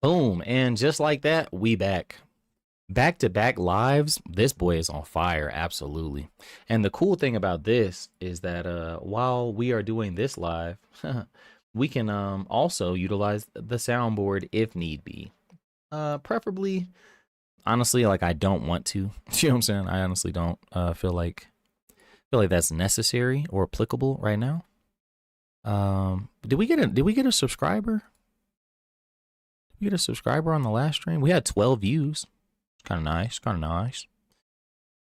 Boom. And just like that, we back. Back to back lives. This boy is on fire. Absolutely. And the cool thing about this is that while we are doing this live, we can also utilize the soundboard if need be. Preferably, honestly, like I don't want to. You know what I'm saying? I honestly don't feel like that's necessary or applicable right now. Did we get a subscriber? Did we get a subscriber on the last stream? We had 12 views. Kind of nice. Kind of nice.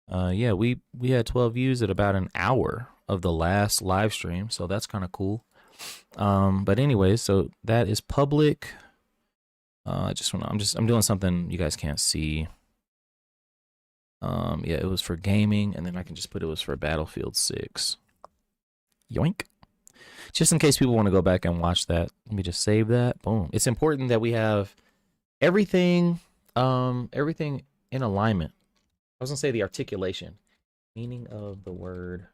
Yeah, we had 12 views at about an hour of the last live stream, so that's kind of cool. But anyways, so that is public. I'm doing something you guys can't see. Yeah, it was for gaming, and then I can just put it was for Battlefield 6. Yoink. Just in case people want to go back and watch that, let me just save that. Boom. It's important that we have everything in alignment. I was gonna say the articulation, meaning of the word.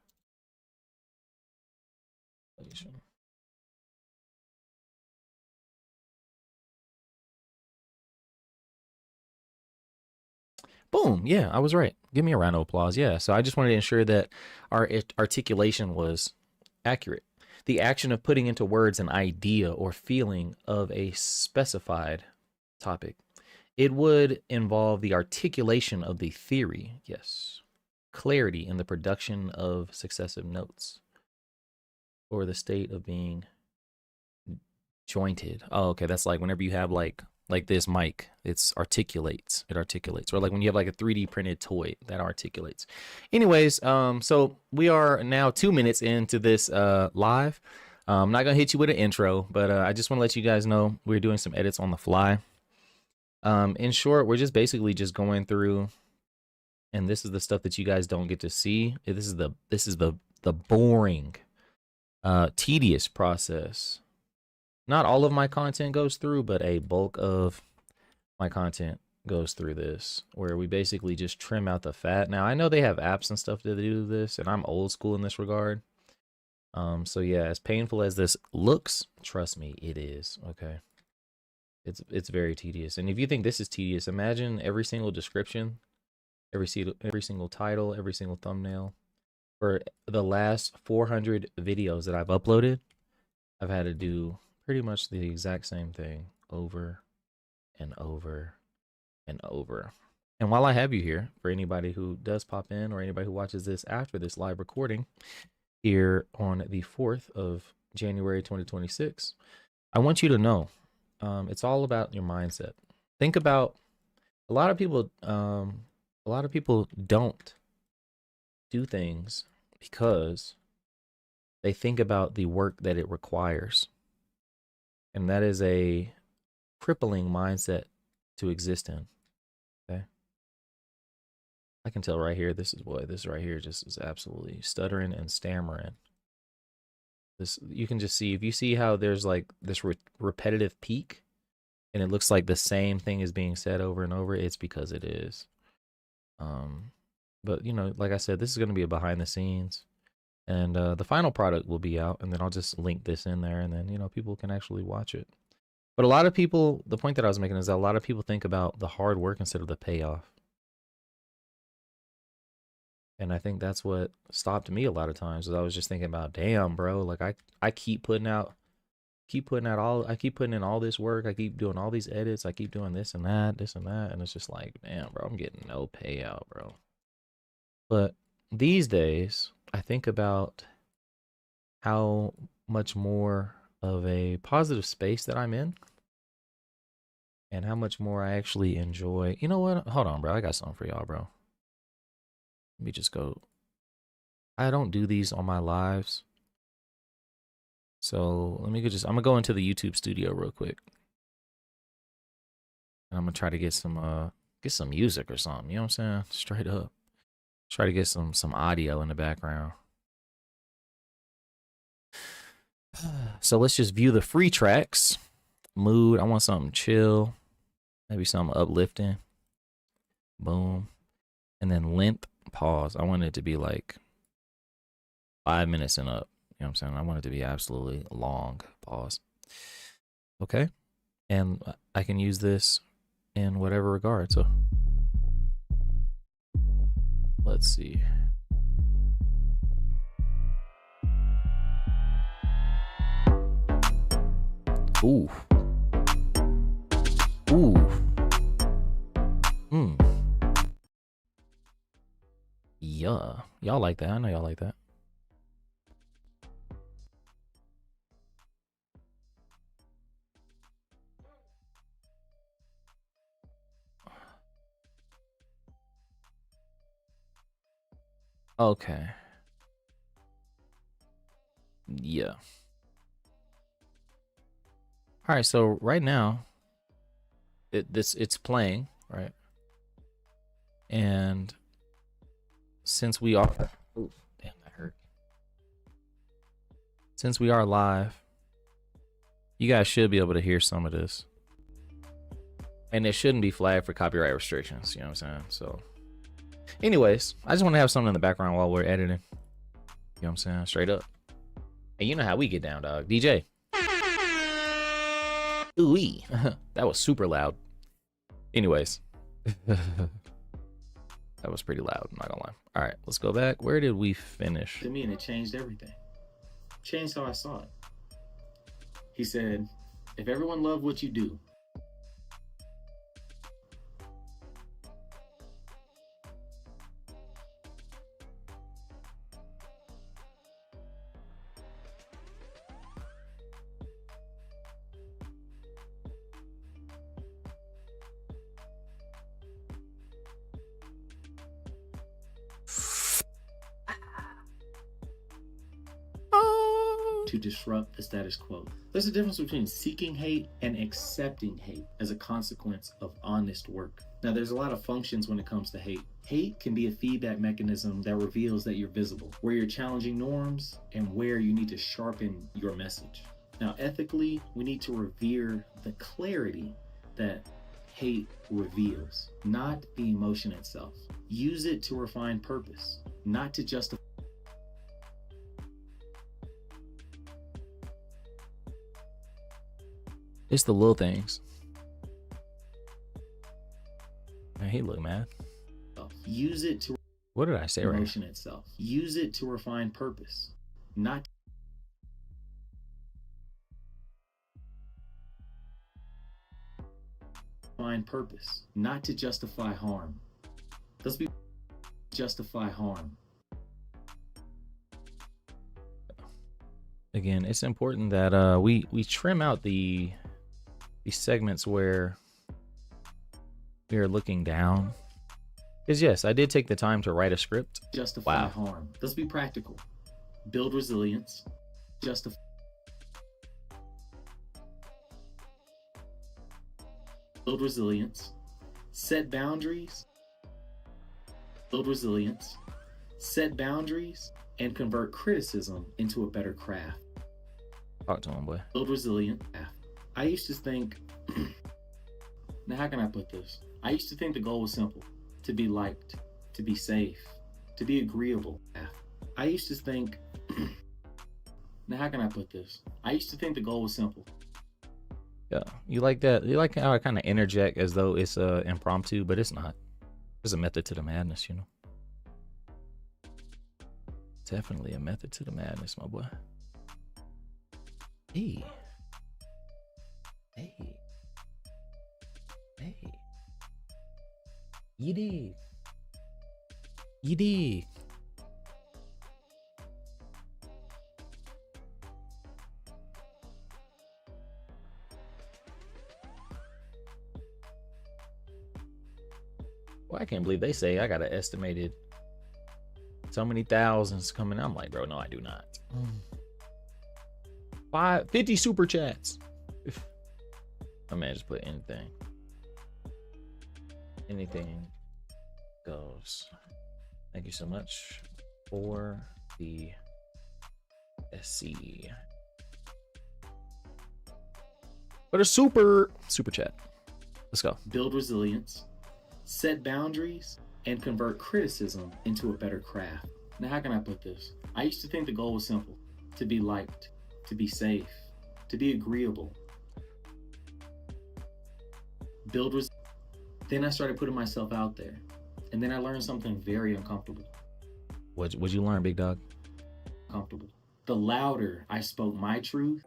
Boom. Yeah, I was right. Give me a round of applause. Yeah. So I just wanted to ensure that our articulation was accurate. The action of putting into words an idea or feeling of a specified topic. It would involve the articulation of the theory. Yes. Clarity in the production of successive notes, or the state of being jointed. Oh, okay. That's like whenever you have like this mic, it articulates. Or like when you have like a 3D printed toy that articulates. Anyways, so we are now 2 minutes into this live. I'm not gonna hit you with an intro, but I just want to let you guys know we're doing some edits on the fly. In short, we're just basically just going through, and this is the stuff that you guys don't get to see. This is the boring, tedious process. Not all of my content goes through, but a bulk of my content goes through this, where we basically just trim out the fat. Now, I know they have apps and stuff to do this, and I'm old school in this regard. So yeah, as painful as this looks, trust me, it is, okay? It's very tedious. And if you think this is tedious, imagine every single description, every single title, every single thumbnail. For the last 400 videos that I've uploaded, I've had to do pretty much the exact same thing over and over and over. And while I have you here, for anybody who does pop in or anybody who watches this after this live recording here on the 4th of January 2026, I want you to know it's all about your mindset. Think about a lot of people don't do things because they think about the work that it requires. And that is a crippling mindset to exist in. Okay. I can tell right here, this right here just is absolutely stuttering and stammering. This, you can just see, if you see how there's like this repetitive peak and it looks like the same thing is being said over and over, it's because it is. But you know, like I said, this is going to be a behind the scenes, and the final product will be out, and then I'll just link this in there, and then, you know, people can actually watch it. But a lot of people, the point that I was making is that a lot of people think about the hard work instead of the payoff. And I think that's what stopped me a lot of times, is I was just thinking about, damn, bro, like I keep putting in all this work, I keep doing all these edits, I keep doing this and that, and it's just like, damn, bro, I'm getting no payout, bro. But these days, I think about how much more of a positive space that I'm in, and how much more I actually enjoy. You know what? Hold on, bro. I got something for y'all, bro. Let me just go. I don't do these on my lives. So I'm gonna go into the YouTube studio real quick. And I'm gonna try to get some music or something. You know what I'm saying? Straight up. Try to get some audio in the background. So let's just view the free tracks. Mood. I want something chill. Maybe something uplifting. Boom. And then length. Pause. I want it to be like 5 minutes and up. You know what I'm saying? I want it to be absolutely long. Pause. Okay. And I can use this in whatever regard. So let's see. Ooh. Ooh. Hmm. Yeah. Y'all like that. I know y'all like that. Okay. Yeah. All right, so right now it's playing, right? And since we are ooh, damn, that hurt. Since we are live, you guys should be able to hear some of this. And it shouldn't be flagged for copyright restrictions, you know what I'm saying? So anyways, I just want to have something in the background while we're editing. You know what I'm saying? Straight up. And you know how we get down, dog. DJ. Ooh-wee. That was super loud. Anyways. That was pretty loud, I'm not gonna lie. All right, let's go back. Where did we finish? To me, and it changed everything. Changed how I saw it. He said, if everyone loved what you do, to disrupt the status quo. There's a difference between seeking hate and accepting hate as a consequence of honest work. Now, there's a lot of functions when it comes to hate. Hate can be a feedback mechanism that reveals that you're visible, where you're challenging norms, and where you need to sharpen your message. Now, ethically, we need to revere the clarity that hate reveals, not the emotion itself. Use it to refine purpose, not to justify. It's the little things. Man, he look mad. Use it to what did I say right? Emotion itself. Use it to refine purpose, not find purpose, not to justify harm. Let's be justify harm. Again, it's important that we trim out the segments where we are looking down. Because yes, I did take the time to write a script. Justify harm. Let's be practical. Build resilience. Justify. Build resilience. Set boundaries. Build resilience. Set boundaries and convert criticism into a better craft. Talk to him, boy. Build resilient. I used to think, now how can I put this? I used to think the goal was simple. To be liked, to be safe, to be agreeable. I used to think, now how can I put this? I used to think the goal was simple. Yeah, you like that? You like how I kind of interject as though it's impromptu, but it's not. There's a method to the madness, you know. Definitely a method to the madness, my boy. Hey. Hey. Hey. You dig. You dig. Well, I can't believe they say I got an estimated so many thousands coming. I'm like, bro, no, I do not. 50 super chats. I man, just put anything. Anything goes. Thank you so much for the SC. But a super chat. Let's go. Build resilience, set boundaries, and convert criticism into a better craft. Now, how can I put this? I used to think the goal was simple. To be liked, to be safe, to be agreeable. build results. Then I started putting myself out there. And then I learned something very uncomfortable. What'd you learn, big dog? Comfortable. The louder I spoke my truth.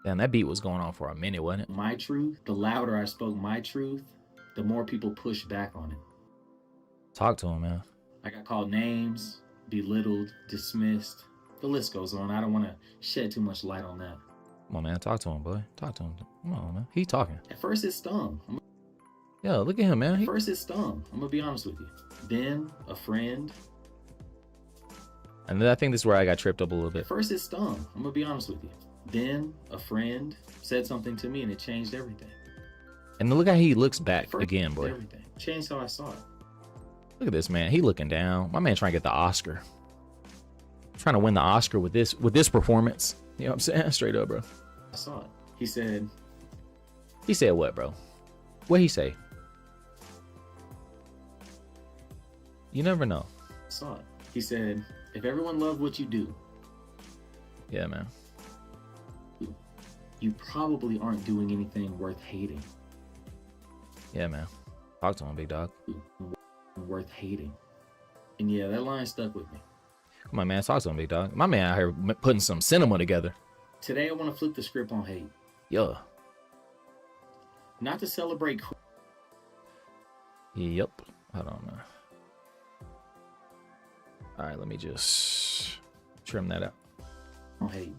Damn, that beat was going on for a minute, wasn't it? My truth. The louder I spoke my truth, the more people pushed back on it. Talk to him, man. I got called names, belittled, dismissed. The list goes on. I don't want to shed too much light on that. Come on, man. Talk to him, boy. Talk to him. Come on, man. He talking. At first it stung. Yo, look at him, man. At first it stung. I'm going to be honest with you. Then a friend. And then I think this is where I got tripped up a little bit. At first it stung. I'm going to be honest with you. Then a friend said something to me and it changed everything. And look how he looks back again, boy. Everything. Changed how I saw it. Look at this, man. He looking down. My man trying to get the Oscar. Trying to win the Oscar with this performance. You know what I'm saying? Straight up, bro. I saw it. He said what, bro? What'd he say? You never know. I saw it. He said, if everyone loved what you do. Yeah, man. You probably aren't doing anything worth hating. Yeah, man. Talk to him, big dog. Worth hating. And yeah, that line stuck with me. Come on, man. Talk to him, big dog. My man out here putting some cinema together. Today I want to flip the script on hate. Yeah. Not to celebrate. Yep. Hold on, man. All right, let me just trim that out. On hate.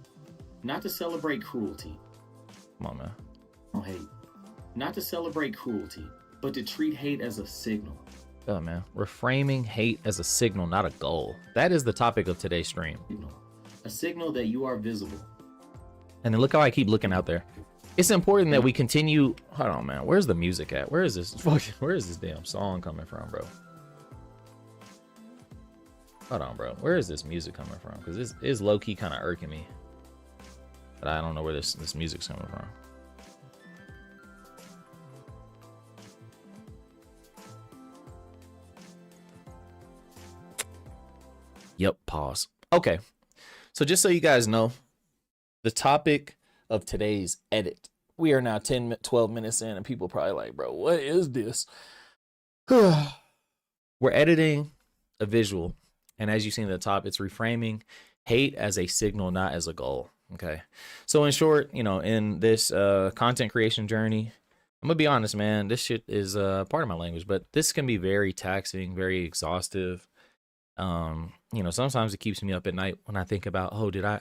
Not to celebrate cruelty. Come on, man. On hate. Not to celebrate cruelty, but to treat hate as a signal. Oh, man. Reframing hate as a signal, not a goal. That is the topic of today's stream. A signal that you are visible. And then look how I keep looking out there. It's important that we continue. Hold on, man. Where's the music at? Where is this damn song coming from, bro? Hold on, bro. Where is this music coming from? Because this is low-key kind of irking me. But I don't know where this music's coming from. Yep, pause. Okay. So just so you guys know, the topic of today's edit. We are now 12 minutes in and people probably like, bro, what is this? We're editing a visual. And as you see in the top, it's reframing hate as a signal, not as a goal. Okay. So in short, you know, in this content creation journey, I'm gonna be honest, man, this shit is part of my language, but this can be very taxing, very exhaustive. You know, sometimes it keeps me up at night when I think about, oh, did I'm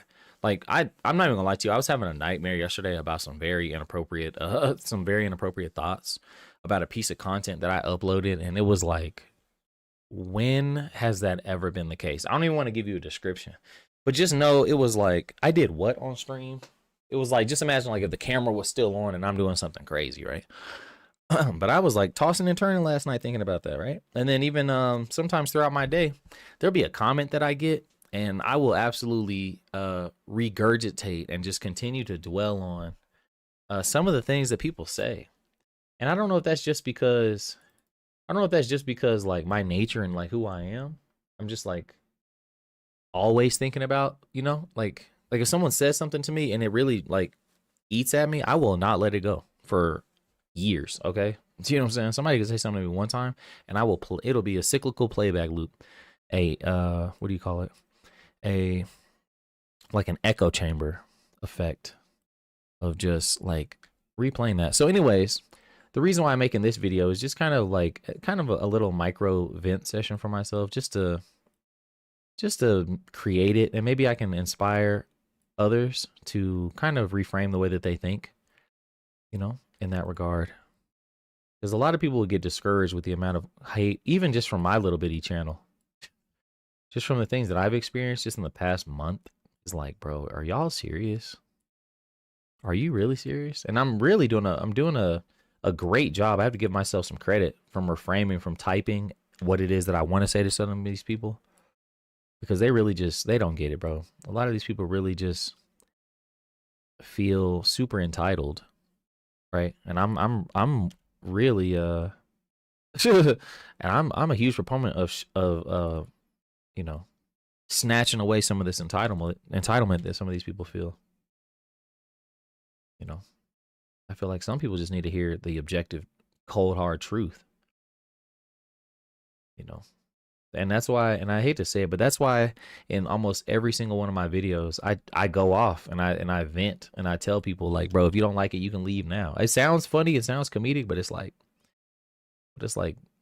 not even gonna lie to you. I was having a nightmare yesterday about some very inappropriate thoughts about a piece of content that I uploaded. And it was like, when has that ever been the case? I don't even want to give you a description, but just know it was like, I did what on stream? It was like, just imagine like if the camera was still on and I'm doing something crazy, right? But I was like tossing and turning last night thinking about that, right? And then even sometimes throughout my day, there'll be a comment that I get and I will absolutely regurgitate and just continue to dwell on some of the things that people say. And I don't know if that's just because like my nature and like who I am. I'm just like always thinking about, you know, like if someone says something to me and it really like eats at me, I will not let it go for years. Okay. Do you know what I'm saying? Somebody can say something to me one time and I will it'll be a cyclical playback loop. What do you call it? Like an echo chamber effect of just like replaying that. So anyways, the reason why I'm making this video is just kind of a little micro vent session for myself, just to create it. And maybe I can inspire others to kind of reframe the way that they think, you know, in that regard. Because a lot of people would get discouraged with the amount of hate, even just from my little bitty channel, just from the things that I've experienced just in the past month. It's like, bro, are y'all serious? Are you really serious? And I'm really doing a great job. I have to give myself some credit from reframing, from typing what it is that I want to say to some of these people, because they really they don't get it, bro. A lot of these people really just feel super entitled, right? And I'm really and I'm a huge proponent of you know, snatching away some of this entitlement that some of these people feel, you know. I feel like some people just need to hear the objective, cold, hard truth, you know. And that's why, and I hate to say it, but that's why in almost every single one of my videos, I go off and I vent and I tell people like, bro, if you don't like it, you can leave now. It sounds funny, it sounds comedic, but it's like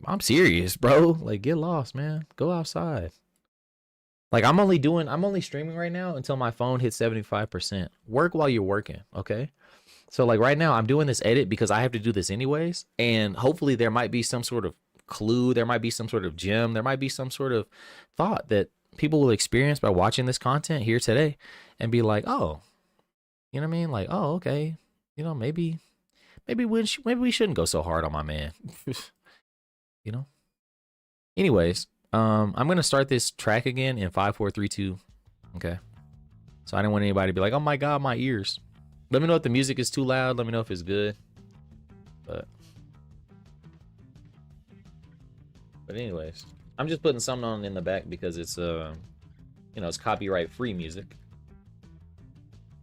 I'm serious, bro. Like, get lost, man. Go outside. Like, I'm only streaming right now until my phone hits 75%. Work while you're working, okay? So like right now I'm doing this edit because I have to do this anyways, and hopefully there might be some sort of clue, there might be some sort of gem, there might be some sort of thought that people will experience by watching this content here today and be like, oh, you know what I mean? Like, oh, okay, you know, maybe we shouldn't go so hard on my man. You know. Anyways, I'm gonna start this track again in 5, 4, 3, 2. Okay. So I didn't want anybody to be like, oh my god, my ears. Let me know if the music is too loud. Let me know if it's good. But anyways, I'm just putting something on in the back because it's you know, it's copyright free music.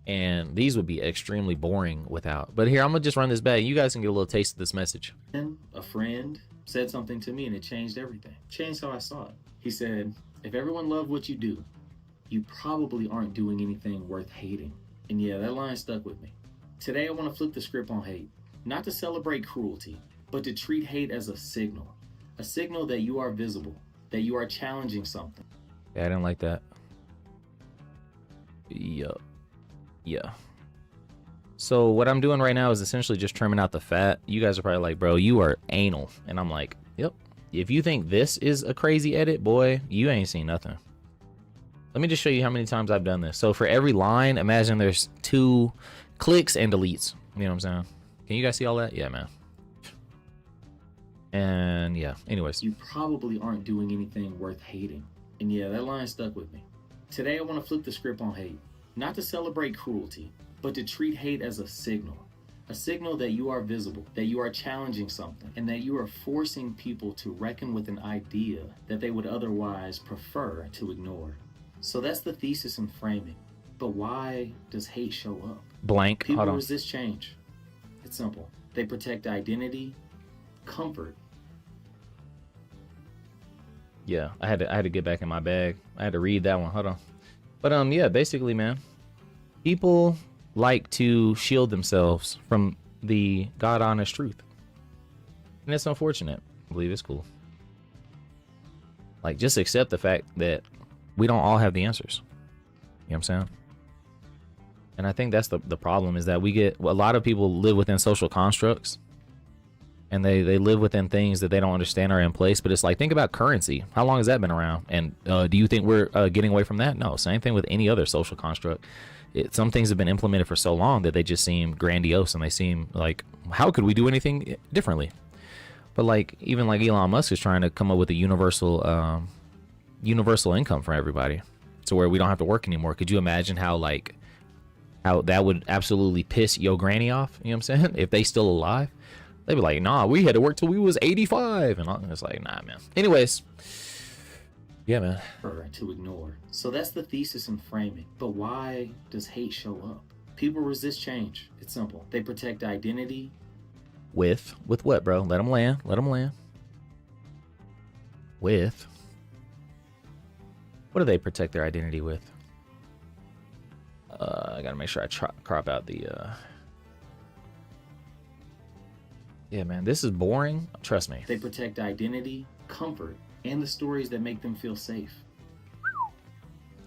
And these would be extremely boring without. But here, I'm gonna just run this back. You guys can get a little taste of this message. A friend said something to me and it changed everything. Changed how I saw it. He said, if everyone loved what you do, you probably aren't doing anything worth hating. And yeah, that line stuck with me. Today I want to flip the script on hate. Not to celebrate cruelty, but to treat hate as a signal. A signal that you are visible, that you are challenging something. Yeah, I didn't like that. Yup. Yeah. So what I'm doing right now is essentially just trimming out the fat. You guys are probably like, bro, you are anal. And I'm like, yep. If you think this is a crazy edit, boy, you ain't seen nothing. Let me just show you how many times I've done this. So for every line, imagine there's 2 clicks and deletes. You know what I'm saying? Can you guys see all that? Yeah, man. And yeah, anyways. You probably aren't doing anything worth hating. And yeah, that line stuck with me. Today I want to flip the script on hate. Not to celebrate cruelty, but to treat hate as a signal. A signal that you are visible, that you are challenging something, and that you are forcing people to reckon with an idea that they would otherwise prefer to ignore. So that's the thesis and framing. But why does hate show up? Blank. People resist change. It's simple. They protect identity, comfort. Yeah, I had to get back in my bag. I had to read that one. Hold on. But yeah, basically, man, people like to shield themselves from the God honest truth. And it's unfortunate. I believe it's cool. Like, just accept the fact that we don't all have the answers. You know what I'm saying? And I think that's the problem, is that we get, a lot of people live within social constructs, and they live within things that they don't understand are in place. But it's like, think about currency. How long has that been around? And do you think we're getting away from that? No. Same thing with any other social construct. Some things have been implemented for so long that they just seem grandiose, and they seem like, how could we do anything differently? But like, even like Elon Musk is trying to come up with a universal income for everybody, to where we don't have to work anymore. Could you imagine how that would absolutely piss your granny off? You know what I'm saying? If they still alive, they'd be like, nah, we had to work till we was 85. And it's like, nah, man. Anyways, yeah, man. To ignore. So that's the thesis and framing. But why does hate show up? People resist change. It's simple. They protect identity. With what, bro? Let them land. Let them land. With. What do they protect their identity with? I gotta make sure I crop out the yeah, man, this is boring. Trust me. They protect identity, comfort, and the stories that make them feel safe.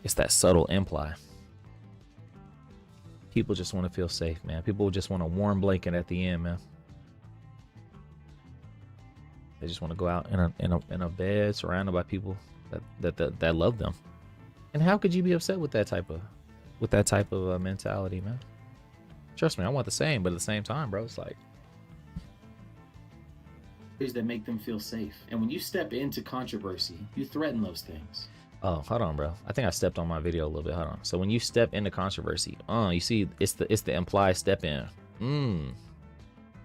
It's that subtle imply. People just want to feel safe, man. People just want a warm blanket at the end, man. They just want to go out in a bed surrounded by people that love them. And how could you be upset with that type of mentality, man? Trust me, I want the same, but at the same time, bro, it's like, that make them feel safe. And when you step into controversy, you threaten those things. Oh, hold on, bro. I think I stepped on my video a little bit. Hold on. So when you step into controversy, you see, it's the implied step in.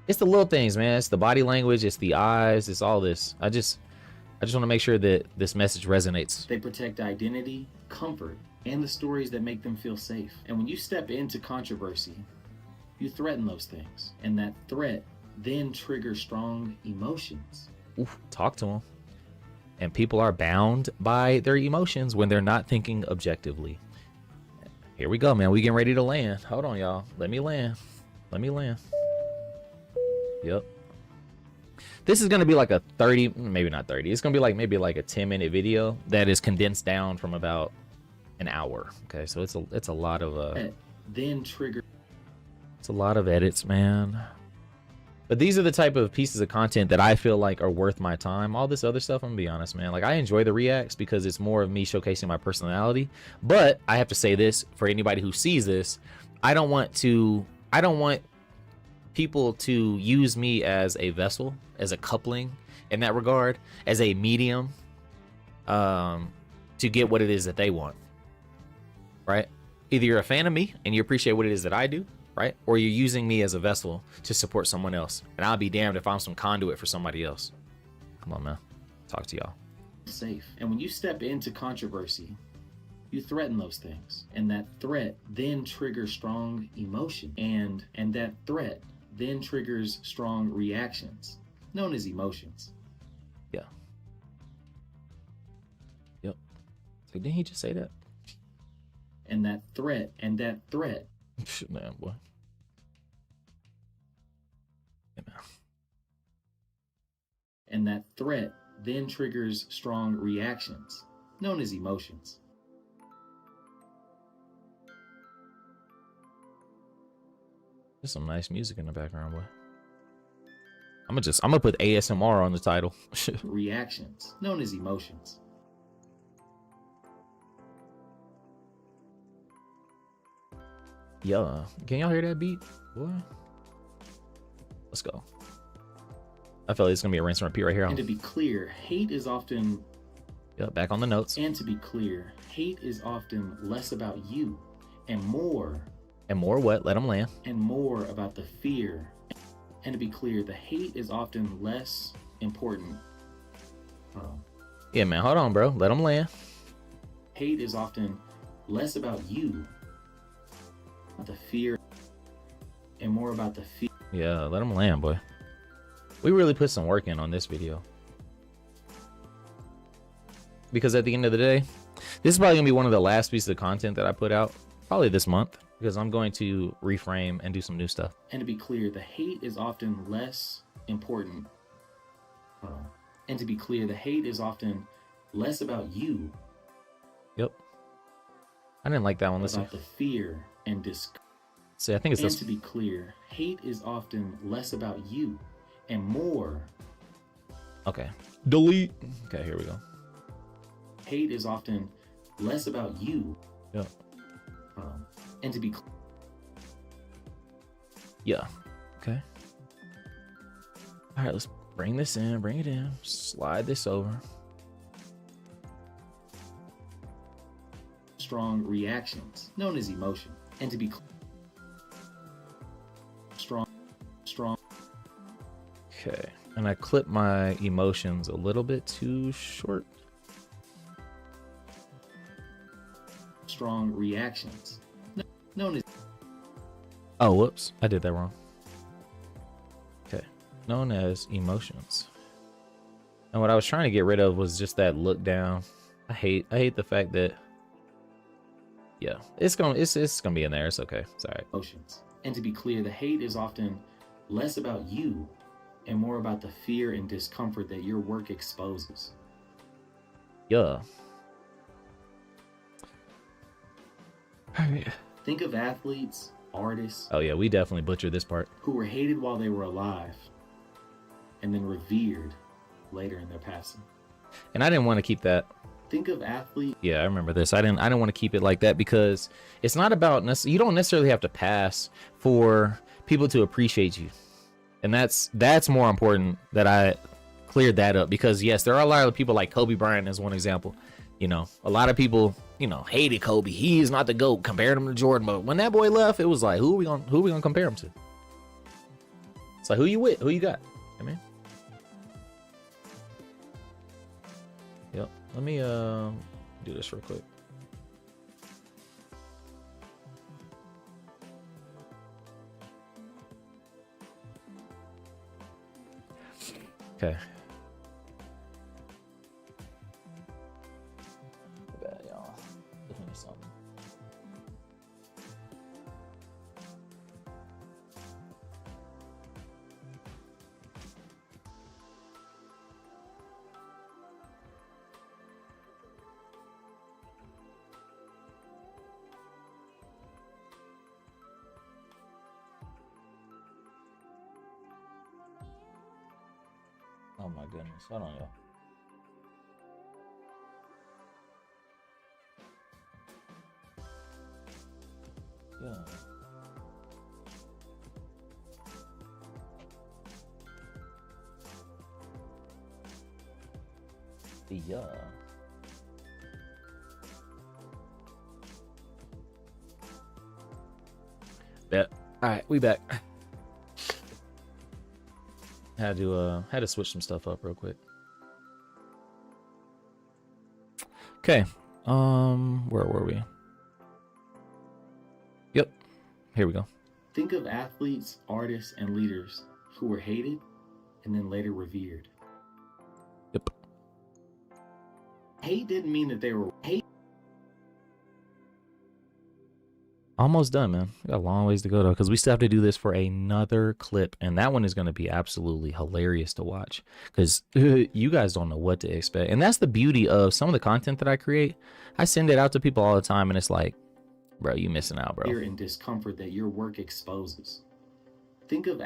It's the little things, man. It's the body language. It's the eyes. It's all this. I just want to make sure that this message resonates. They protect identity, comfort, and the stories that make them feel safe. And when you step into controversy, You threaten those things, and that threat then triggers strong emotions. Oof, talk to them. And people are bound by their emotions when they're not thinking objectively. Here we go, man. We getting ready to land. Hold on, y'all. Let me land. Let me land. Yep. This is going to be like a 30, maybe not 30. It's going to be like maybe like a 10-minute video that is condensed down from about an hour. Okay, so it's a lot of Then trigger. It's a lot of edits, man. But these are the type of pieces of content that I feel like are worth my time. All this other stuff, I'm gonna be honest, man. Like, I enjoy the reacts because it's more of me showcasing my personality. But I have to say this for anybody who sees this, I don't want people to use me as a vessel, as a coupling in that regard, as a medium, to get what it is that they want. Right? Either you're a fan of me and you appreciate what it is that I do, right? Or you're using me as a vessel to support someone else. And I'll be damned if I'm some conduit for somebody else. Come on, man. Talk to y'all. Safe. And when you step into controversy, you threaten those things. And that threat then triggers strong emotion. And that threat then triggers strong reactions, known as emotions. Yeah. Yep. So didn't he just say that? And that threat. Man, boy. Yeah, man. And that threat then triggers strong reactions, known as emotions. There's some nice music in the background, boy. I'm gonna put ASMR on the title. Reactions, known as emotions. Yeah. Can y'all hear that beat? Boy. Let's go. I feel like it's gonna be a rinse and repeat right here. And to be clear, hate is often... Yeah, back on the notes. And to be clear, hate is often less about you and more... And more what? Let them land. And more about the fear. And to be clear, the hate is often less important. Yeah, man. Hold on, bro. Let them land. Hate is often less about you, the fear, and more about the fear. Yeah, let them land, boy. We really put some work in on this video. Because at the end of the day, this is probably gonna be one of the last pieces of content that I put out, probably this month, because I'm going to reframe and do some new stuff. And to be clear, the hate is often less important. And to be clear, the hate is often less about you. Yep. I didn't like that one. Let's see. About the fear and disgust. See, I think it's and this. To be clear, hate is often less about you and more. Okay. Delete. Okay, here we go. Hate is often less about you. Yeah. And to be clear. Yeah. Okay. All right, let's bring this in, bring it in, slide this over. Strong reactions, known as emotion. And to be clear. Strong. Okay. And I clipped my emotions a little bit too short. Strong reactions, known as... Oh, whoops. I did that wrong. Okay. Known as emotions. And what I was trying to get rid of was just that look down. I hate the fact that... Yeah, it's gonna be in there. It's okay. It's all right. Emotions. And to be clear, the hate is often less about you and more about the fear and discomfort that your work exposes. Yeah. All right. Think of athletes, artists. Oh yeah, we definitely butchered this part. Who were hated while they were alive and then revered later in their passing. And I didn't want to keep that. Think of athletes. Yeah, I remember this. I didn't want to keep it like that because it's not about you don't necessarily have to pass for people to appreciate you. And that's more important that I cleared that up, because yes, there are a lot of people like Kobe Bryant as one example. You know, a lot of people, you know, hated Kobe. He's not the GOAT, compared him to Jordan. But when that boy left, it was like, who are we gonna compare him to? It's like, who you with? Who you got? I mean, yep. Let me do this real quick. Okay. Bad, y'all. Looking at something. Oh my goodness. Hold on, y'all. Yeah. Yeah. Bet. All right, we back. Had to switch some stuff up real quick. Okay. Where were we? Yep. Here we go. Think of athletes, artists, and leaders who were hated and then later revered. Yep. Hate didn't mean that they were hate. Almost done, man. We got a long ways to go though, because we still have to do this for another clip, and that one is going to be absolutely hilarious to watch, because you guys don't know what to expect. And that's the beauty of some of the content that I create. I send it out to people all the time, and it's like, bro, you missing out, bro. Fear and discomfort that your work exposes. Think of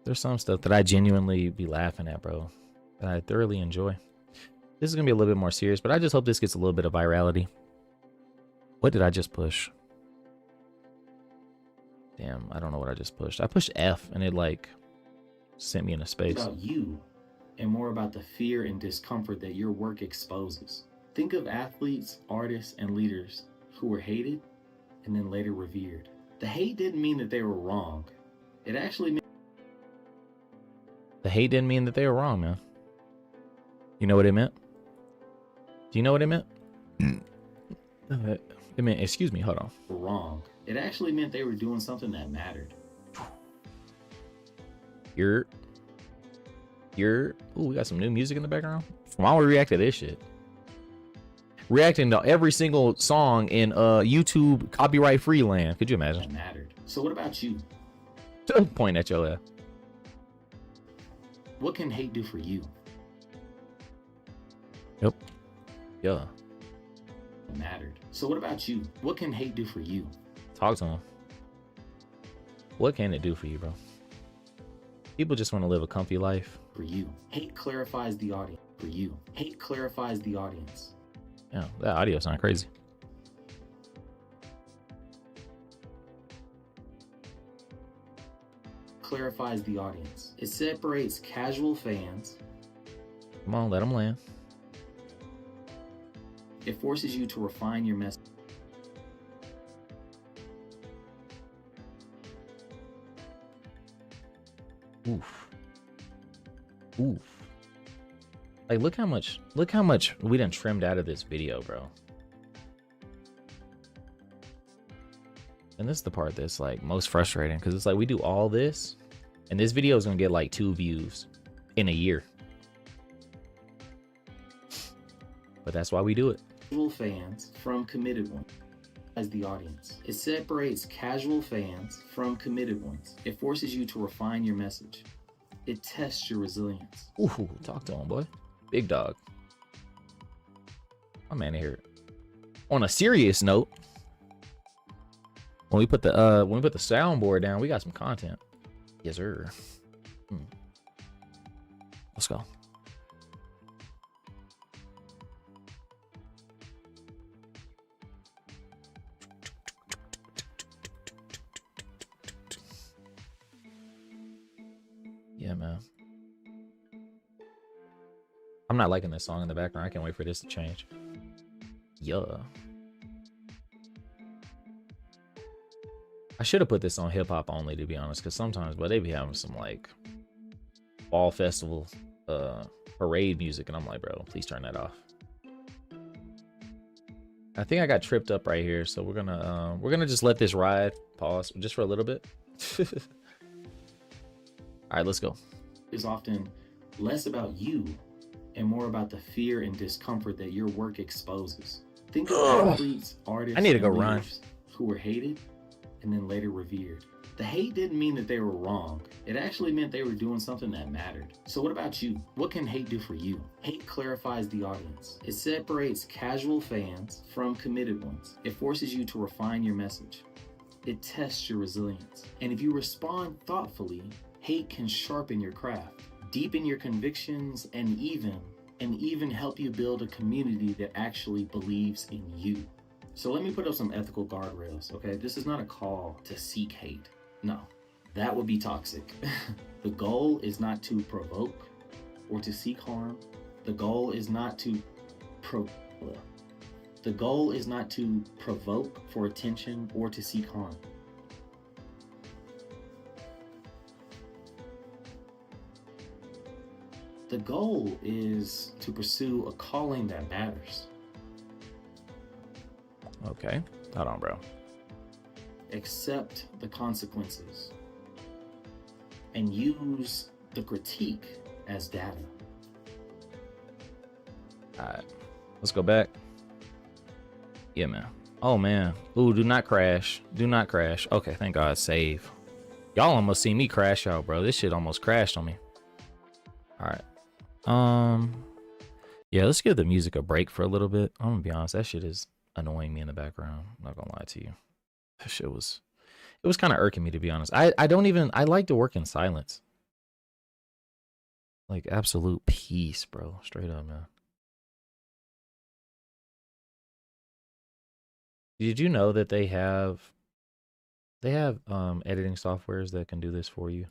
There's some stuff that I genuinely be laughing at, bro, that I thoroughly enjoy. This is going to be a little bit more serious, but I just hope this gets a little bit of virality. What did I just push? Damn, I don't know what I just pushed. I pushed F, and it, like, sent me into space. about you and more about the fear and discomfort that your work exposes. Think of athletes, artists, and leaders who were hated and then later revered. The hate didn't mean that they were wrong. It actually meant The hate didn't mean that they were wrong, man. You know what it meant? Do you know what it meant? It meant, excuse me, hold on. they were wrong. It actually meant they were doing something that mattered. Ooh, we got some new music in the background. Why don't we react to this shit? Reacting to every single song in YouTube copyright free land. Could you That imagine? mattered. So what about you? Point at your ass. What can hate do for you? Yep. Yeah. It mattered. So what about you? What can hate do for you? Talk to him. What can it do for you, bro? People just want to live a comfy life. For you. Hate clarifies the audience. For you. Hate clarifies the audience. Yeah, that audio sound crazy. Clarifies the audience. It separates casual fans. Come on, let them land. It forces you to refine your message. Oof. Oof. Like, look how much we done trimmed out of this video, bro. And this is the part that's like most frustrating, because it's like we do all this and this video is gonna get like 2 views in a year. But that's why we do it. Casual fans from committed ones. As the audience. It separates casual fans from committed ones. It forces you to refine your message. It tests your resilience. Ooh, talk to him, boy. Big dog. My man here. On a serious note, when we put the soundboard down, we got some content. Yes, sir. Let's go. Yeah, man. I'm not liking this song in the background. I can't wait for this to change. Yeah. I should have put this on hip hop only, to be honest, because sometimes, but they be having some like fall festival parade music, and I'm like, bro, please turn that off. I think I got tripped up right here, so we're gonna just let this ride. Pause just for a little bit. All right, let's go. Is often less about you and more about the fear and discomfort that your work exposes. Think of athletes, artists, I need to and go run. leaders who were hated and then later revered. The hate didn't mean that they were wrong. It actually meant they were doing something that mattered. So what about you? What can hate do for you? Hate clarifies the audience. It separates casual fans from committed ones. It forces you to refine your message. It tests your resilience. And if you respond thoughtfully, hate can sharpen your craft, deepen your convictions, and even help you build a community that actually believes in you. So let me put up some ethical guardrails, okay? This is not a call to seek hate. No, that would be toxic. The goal is not to provoke or to seek harm. The goal is not to provoke for attention or to seek harm. The goal is to pursue a calling that matters. Okay, hold on, bro. Accept the consequences and use the critique as data. All right, let's go back. Yeah, man. Oh, man. Ooh, do not crash. Do not crash. Okay, thank God. Save. Y'all almost see me crash out, bro. This shit almost crashed on me. All right. Yeah, let's give the music a break for a little bit. I'm gonna be honest, that shit is annoying me in the background. I'm not gonna lie to you. That shit was, it was kind of irking me, to be honest. I like to work in silence. Like absolute peace, bro. Straight up, man. Did you know that they have editing softwares that can do this for you?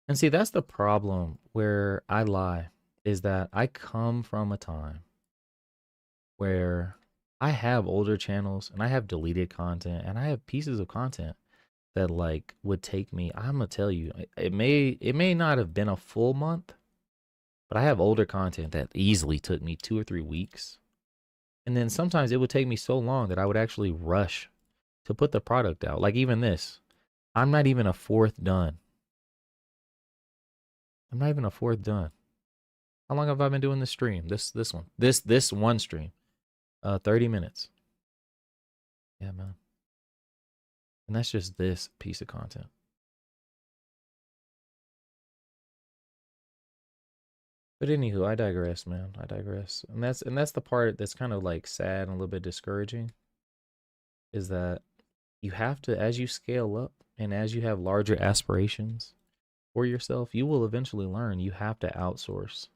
And see, that's the problem where I lie, is that I come from a time where I have older channels and I have deleted content and I have pieces of content that like would take me, I'm gonna tell you, it may not have been a full month, but I have older content that easily took me 2 or 3 weeks. And then sometimes it would take me so long that I would actually rush to put the product out. Like even this, I'm not even a fourth done. I'm not even a fourth done. How long have I been doing this stream? This one stream. 30 minutes. Yeah, man. And that's just this piece of content. But anywho, I digress, man. I digress. And that's the part that's kind of like sad and a little bit discouraging, is that you have to, as you scale up and as you have larger aspirations for yourself, you will eventually learn you have to outsource.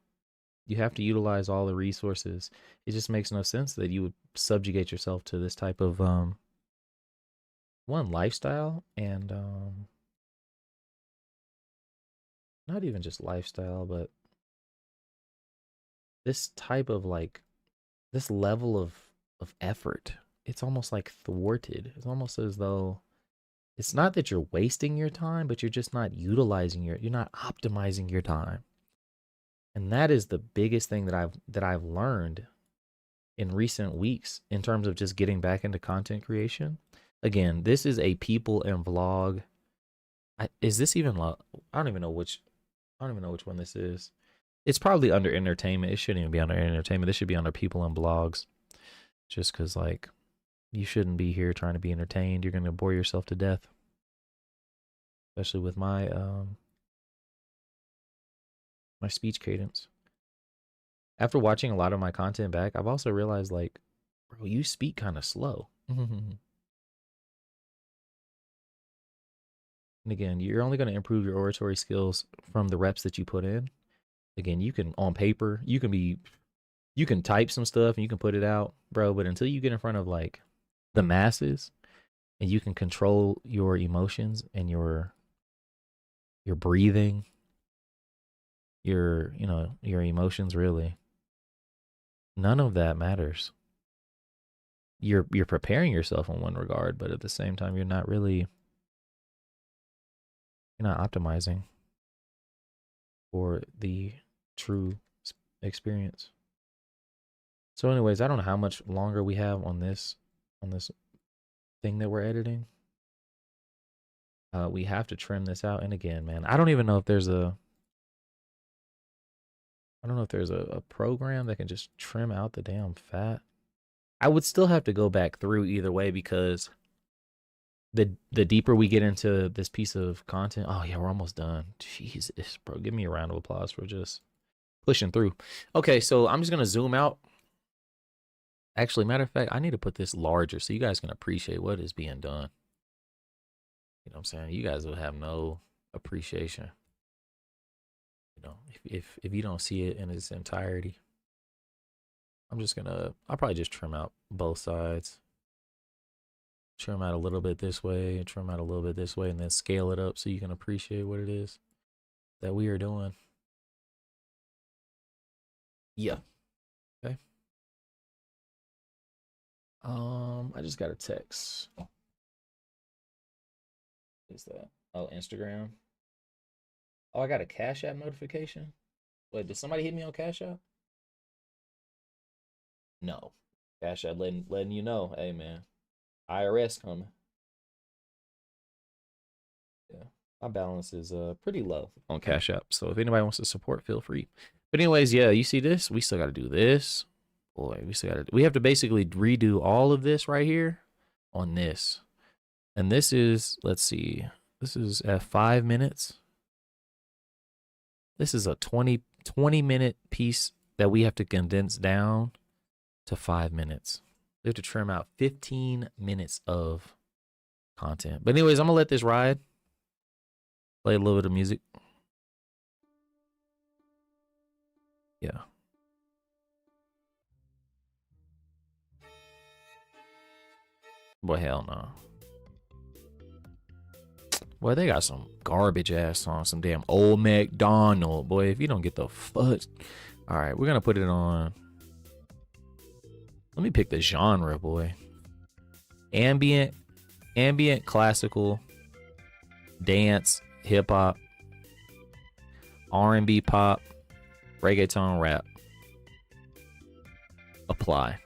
You have to utilize all the resources. It just makes no sense that you would subjugate yourself to this type of one lifestyle, and not even just lifestyle, but this type of like this level of effort. It's almost like thwarted. It's almost as though it's not that you're wasting your time, but you're just not utilizing you're not optimizing your time. And that is the biggest thing that I've learned in recent weeks in terms of just getting back into content creation. Again, this is a people and vlog. Is this even? I don't even know which one this is. It's probably under entertainment. It shouldn't even be under entertainment. This should be under people and blogs. Just because, like, you shouldn't be here trying to be entertained. You're gonna bore yourself to death. Especially with my my speech cadence. After watching a lot of my content back, I've also realized, like, bro, you speak kind of slow. And again, you're only going to improve your oratory skills from the reps that you put in. Again, you can, on paper, you can type some stuff and you can put it out, bro. But until you get in front of like the masses and you can control your emotions and your breathing, your emotions, really, none of that matters. You're preparing yourself in one regard, but at the same time, you're not optimizing for the true experience. So anyways, I don't know how much longer we have on this thing that we're editing. We have to trim this out. And again, man, I don't even know if there's a program that can just trim out the damn fat. I would still have to go back through either way because the deeper we get into this piece of content, oh yeah, we're almost done. Jesus, bro, give me a round of applause for just pushing through. Okay, so I'm just gonna zoom out. Actually, matter of fact, I need to put this larger so you guys can appreciate what is being done. You know what I'm saying? You guys will have no appreciation. You know, if you don't see it in its entirety. I'll probably just trim out both sides. Trim out a little bit this way, trim out a little bit this way, and then scale it up so you can appreciate what it is that we are doing. Yeah. Okay. I just got a text. What is that? Oh, Instagram. Oh, I got a Cash App notification. Wait, did somebody hit me on Cash App? No. Cash App letting you know, hey man, IRS coming. Yeah. My balance is pretty low on Cash App. So if anybody wants to support, feel free. But anyways, yeah, you see this? We still got to do this. Boy, we have to basically redo all of this right here on this. And this is, let's see, this is at 5 minutes. This is a 20 minute piece that we have to condense down to 5 minutes. We have to trim out 15 minutes of content. But anyways, I'm gonna let this ride. Play a little bit of music. Yeah. Boy, hell no. Boy, they got some garbage ass songs, some damn old MacDonald. Boy, if you don't get the fudge. All right, we're gonna put it on. Let me pick the genre, boy. Ambient, classical, dance, hip hop, R&B, pop, reggaeton, rap. Apply.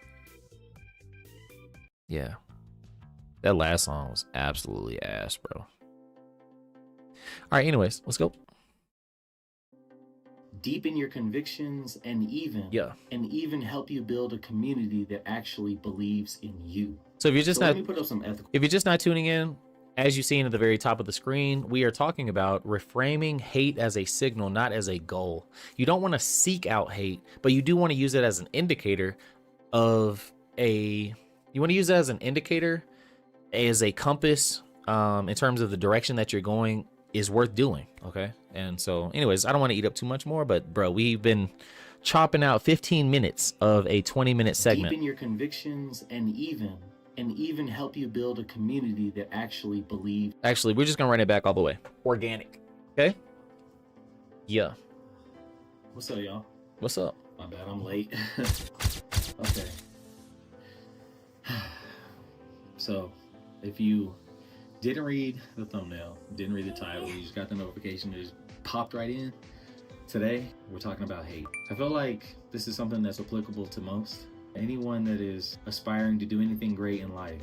Yeah. That last song was absolutely ass, bro. All right, anyways, let's go. Deepen your convictions and even help you build a community that actually believes in you. So if you're just let me put up some ethical. If you're just not tuning in, as you see at the very top of the screen, we are talking about reframing hate as a signal, not as a goal. You don't want to seek out hate, but you do want to use it as an indicator of you want to use it as an indicator, as a compass, in terms of the direction that you're going is worth doing. Okay. And so anyways, I don't want to eat up too much more, but bro, we've been chopping out 15 minutes of a 20-minute segment. Deepen your convictions and even help you build a community that actually believes. Actually, we're just gonna run it back all the way. Organic. Okay. Yeah. What's up, y'all? What's up? My bad, I'm late. Okay. So, if you didn't read the thumbnail, didn't read the title, you just got the notification, it just popped right in. Today, we're talking about hate. I feel like this is something that's applicable to most. Anyone that is aspiring to do anything great in life,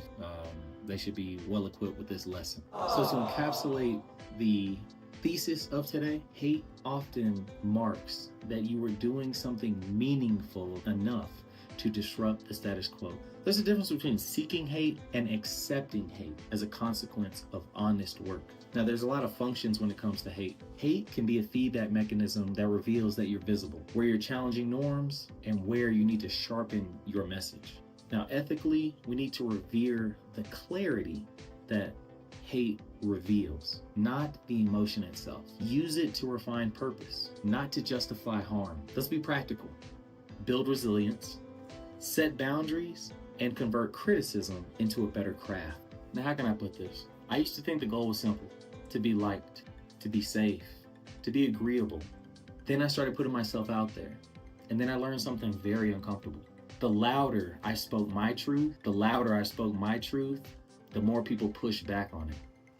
they should be well equipped with this lesson. So to encapsulate the thesis of today, hate often marks that you were doing something meaningful enough to disrupt the status quo. There's a difference between seeking hate and accepting hate as a consequence of honest work. Now, there's a lot of functions when it comes to hate. Hate can be a feedback mechanism that reveals that you're visible, where you're challenging norms and where you need to sharpen your message. Now, ethically, we need to revere the clarity that hate reveals, not the emotion itself. Use it to refine purpose, not to justify harm. Let's be practical. Build resilience, set boundaries, and convert criticism into a better craft. Now, how can I put this? I used to think the goal was simple: to be liked, to be safe, to be agreeable. Then I started putting myself out there, and then I learned something very uncomfortable. The louder I spoke my truth, the more people pushed back on it.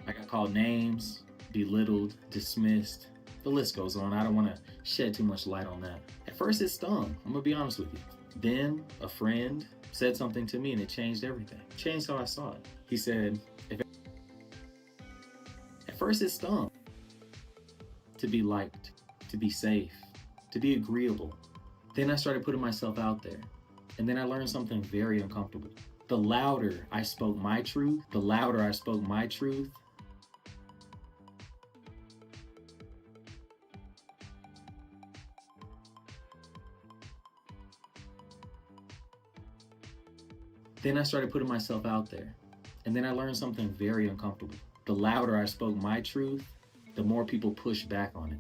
I got called names, belittled, dismissed. The list goes on. I don't want to shed too much light on that. At first it stung, I'm gonna be honest with you. Then a friend said something to me and it changed everything. Changed how I saw it. He said, if At first it stung. To be liked, to be safe, to be agreeable. Then I started putting myself out there. And then I learned something very uncomfortable. The louder I spoke my truth, the louder I spoke my truth, then I started putting myself out there. And then I learned something very uncomfortable. The louder I spoke my truth, the more people pushed back on it.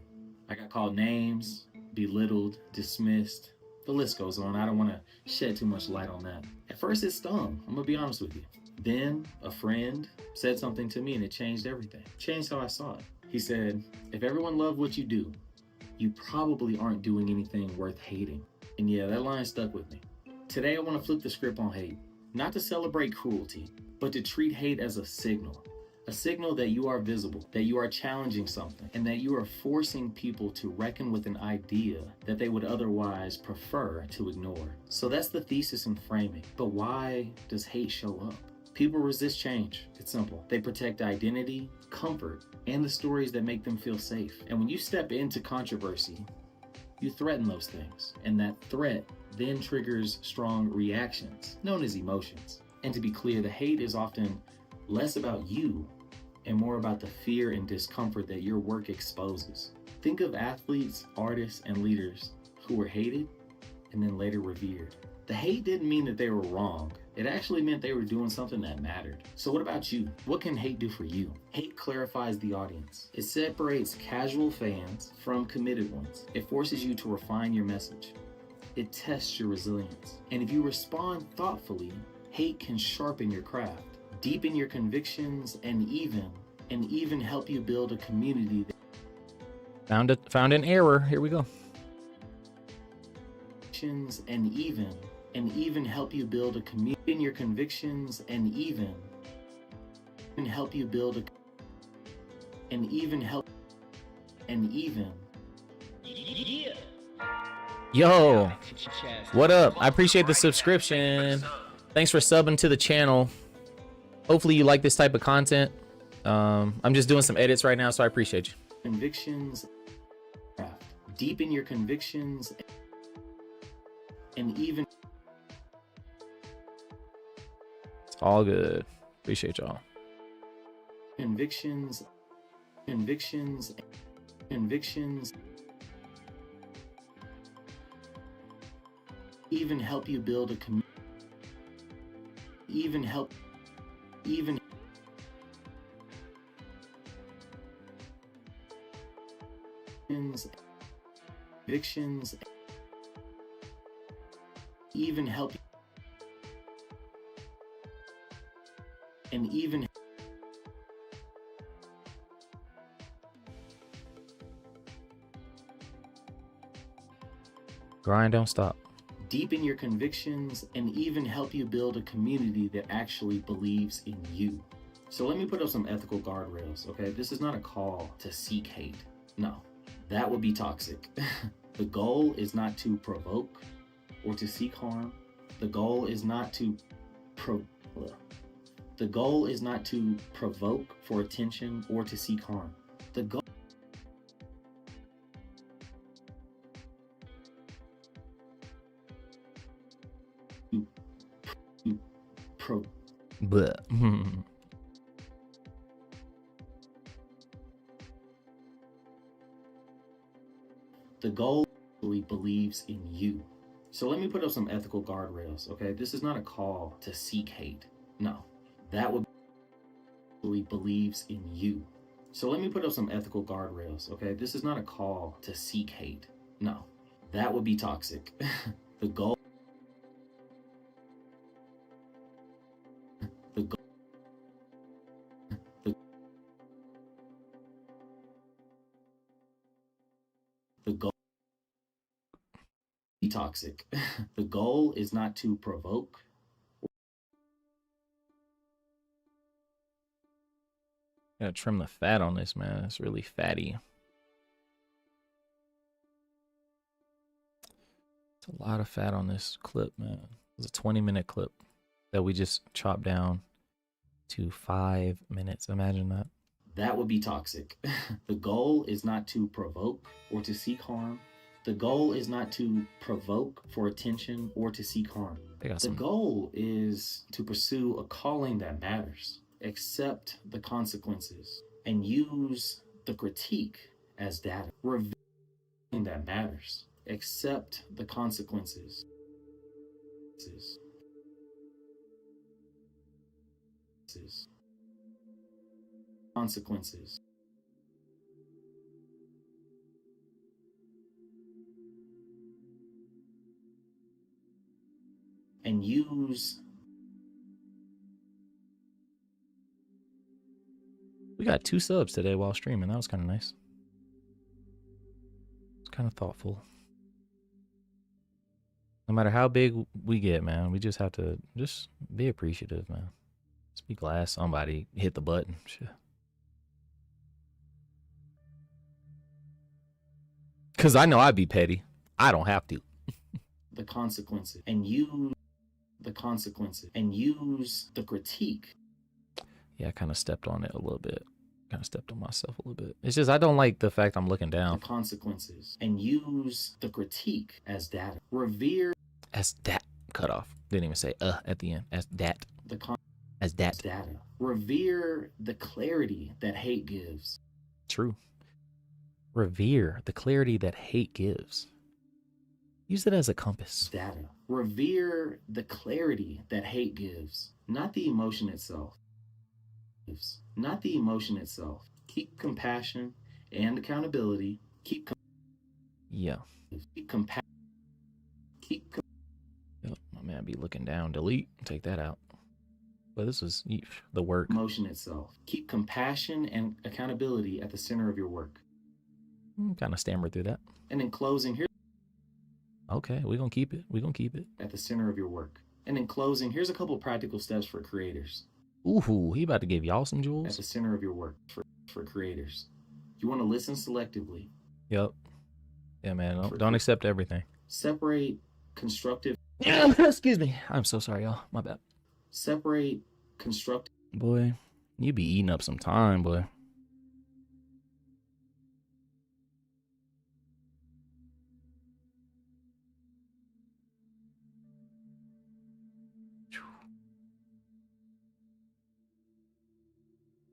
I got called names, belittled, dismissed. The list goes on. I don't want to shed too much light on that. At first it stung, I'm gonna be honest with you. Then a friend said something to me and it changed everything. Changed how I saw it. He said, if everyone loved what you do, you probably aren't doing anything worth hating. And yeah, that line stuck with me. Today I want to flip the script on hate. Not to celebrate cruelty, but to treat hate as a signal that you are visible, that you are challenging something, and that you are forcing people to reckon with an idea that they would otherwise prefer to ignore. So that's the thesis and framing. But why does hate show up? People resist change. It's simple. They protect identity, comfort, and the stories that make them feel safe. And when you step into controversy, you threaten those things. And that threat then triggers strong reactions, known as emotions. And to be clear, the hate is often less about you and more about the fear and discomfort that your work exposes. Think of athletes, artists, and leaders who were hated and then later revered. The hate didn't mean that they were wrong. It actually meant they were doing something that mattered. So what about you? What can hate do for you? Hate clarifies the audience. It separates casual fans from committed ones. It forces you to refine your message. It tests your resilience. And if you respond thoughtfully, hate can sharpen your craft, deepen your convictions, and even help you build a community that Found an error. Here we go. and even help you build a community in your convictions and even help you build a Yo, what up? I appreciate the subscription. Thanks for subbing to the channel. Hopefully you like this type of content. I'm just doing some edits right now, so I appreciate you. Convictions, deepen your convictions, and even It's all good. Appreciate y'all. convictions, even help you build a community, even convictions, even help and even Grind, don't stop. deepen your convictions and even help you build a community that actually believes in you. So let me put up some ethical guardrails, okay? This is not a call to seek hate. No, that would be toxic. The goal is not to provoke or to seek harm. The goal is not to provoke for attention or to seek harm. The goal The goal really believes in you. So let me put up some ethical guardrails, okay? This is not a call to seek hate. No, that would really believes in you. So let me put up some ethical guardrails, okay? This is not a call to seek hate. No, that would be toxic. The goal be toxic. The goal is not to provoke. Gotta trim the fat on this, man. It's really fatty. It's a lot of fat on this clip, man. It's a 20-minute clip that we just chopped down to 5 minutes. Imagine that. That would be toxic. The goal is not to provoke or to seek harm. The goal is not to provoke for attention or to seek harm. The goal is to pursue a calling that matters, accept the consequences, and use the critique as data. Revealing that matters, accept the consequences. Consequences. And use. We got 2 subs today while streaming. That was kind of nice. It's kind of thoughtful. No matter how big we get, man, we just have to just be appreciative, man. Just be glad somebody hit the button. Shit. Because I know I'd be petty. I don't have to. The consequences. And use the consequences. And use the critique. Yeah, I kind of stepped on it a little bit. Kind of stepped on myself a little bit. It's just I don't like the fact I'm looking down. The consequences. And use the critique as data. Revere. As that. Cut off. Didn't even say at the end. As that. As that. Data. Revere the clarity that hate gives. True. Revere the clarity that hate gives. Use it as a compass. Data. Revere the clarity that hate gives, not the emotion itself. Not the emotion itself. Keep compassion and accountability. Keep compassion. Yep, my man be looking down. Delete. Take that out. But this is the work. Emotion itself. Keep compassion and accountability at the center of your work. Kind of stammered through that. And in closing, here. Okay, we're going to keep it. We're going to keep it. At the center of your work. And in closing, here's a couple practical steps for creators. Ooh, he about to give y'all some jewels. At the center of your work for creators. You want to listen selectively. Yep. Yeah, man. Don't accept everything. Separate constructive. Excuse me. I'm so sorry, y'all. My bad. Separate constructive. Boy, you be eating up some time, boy.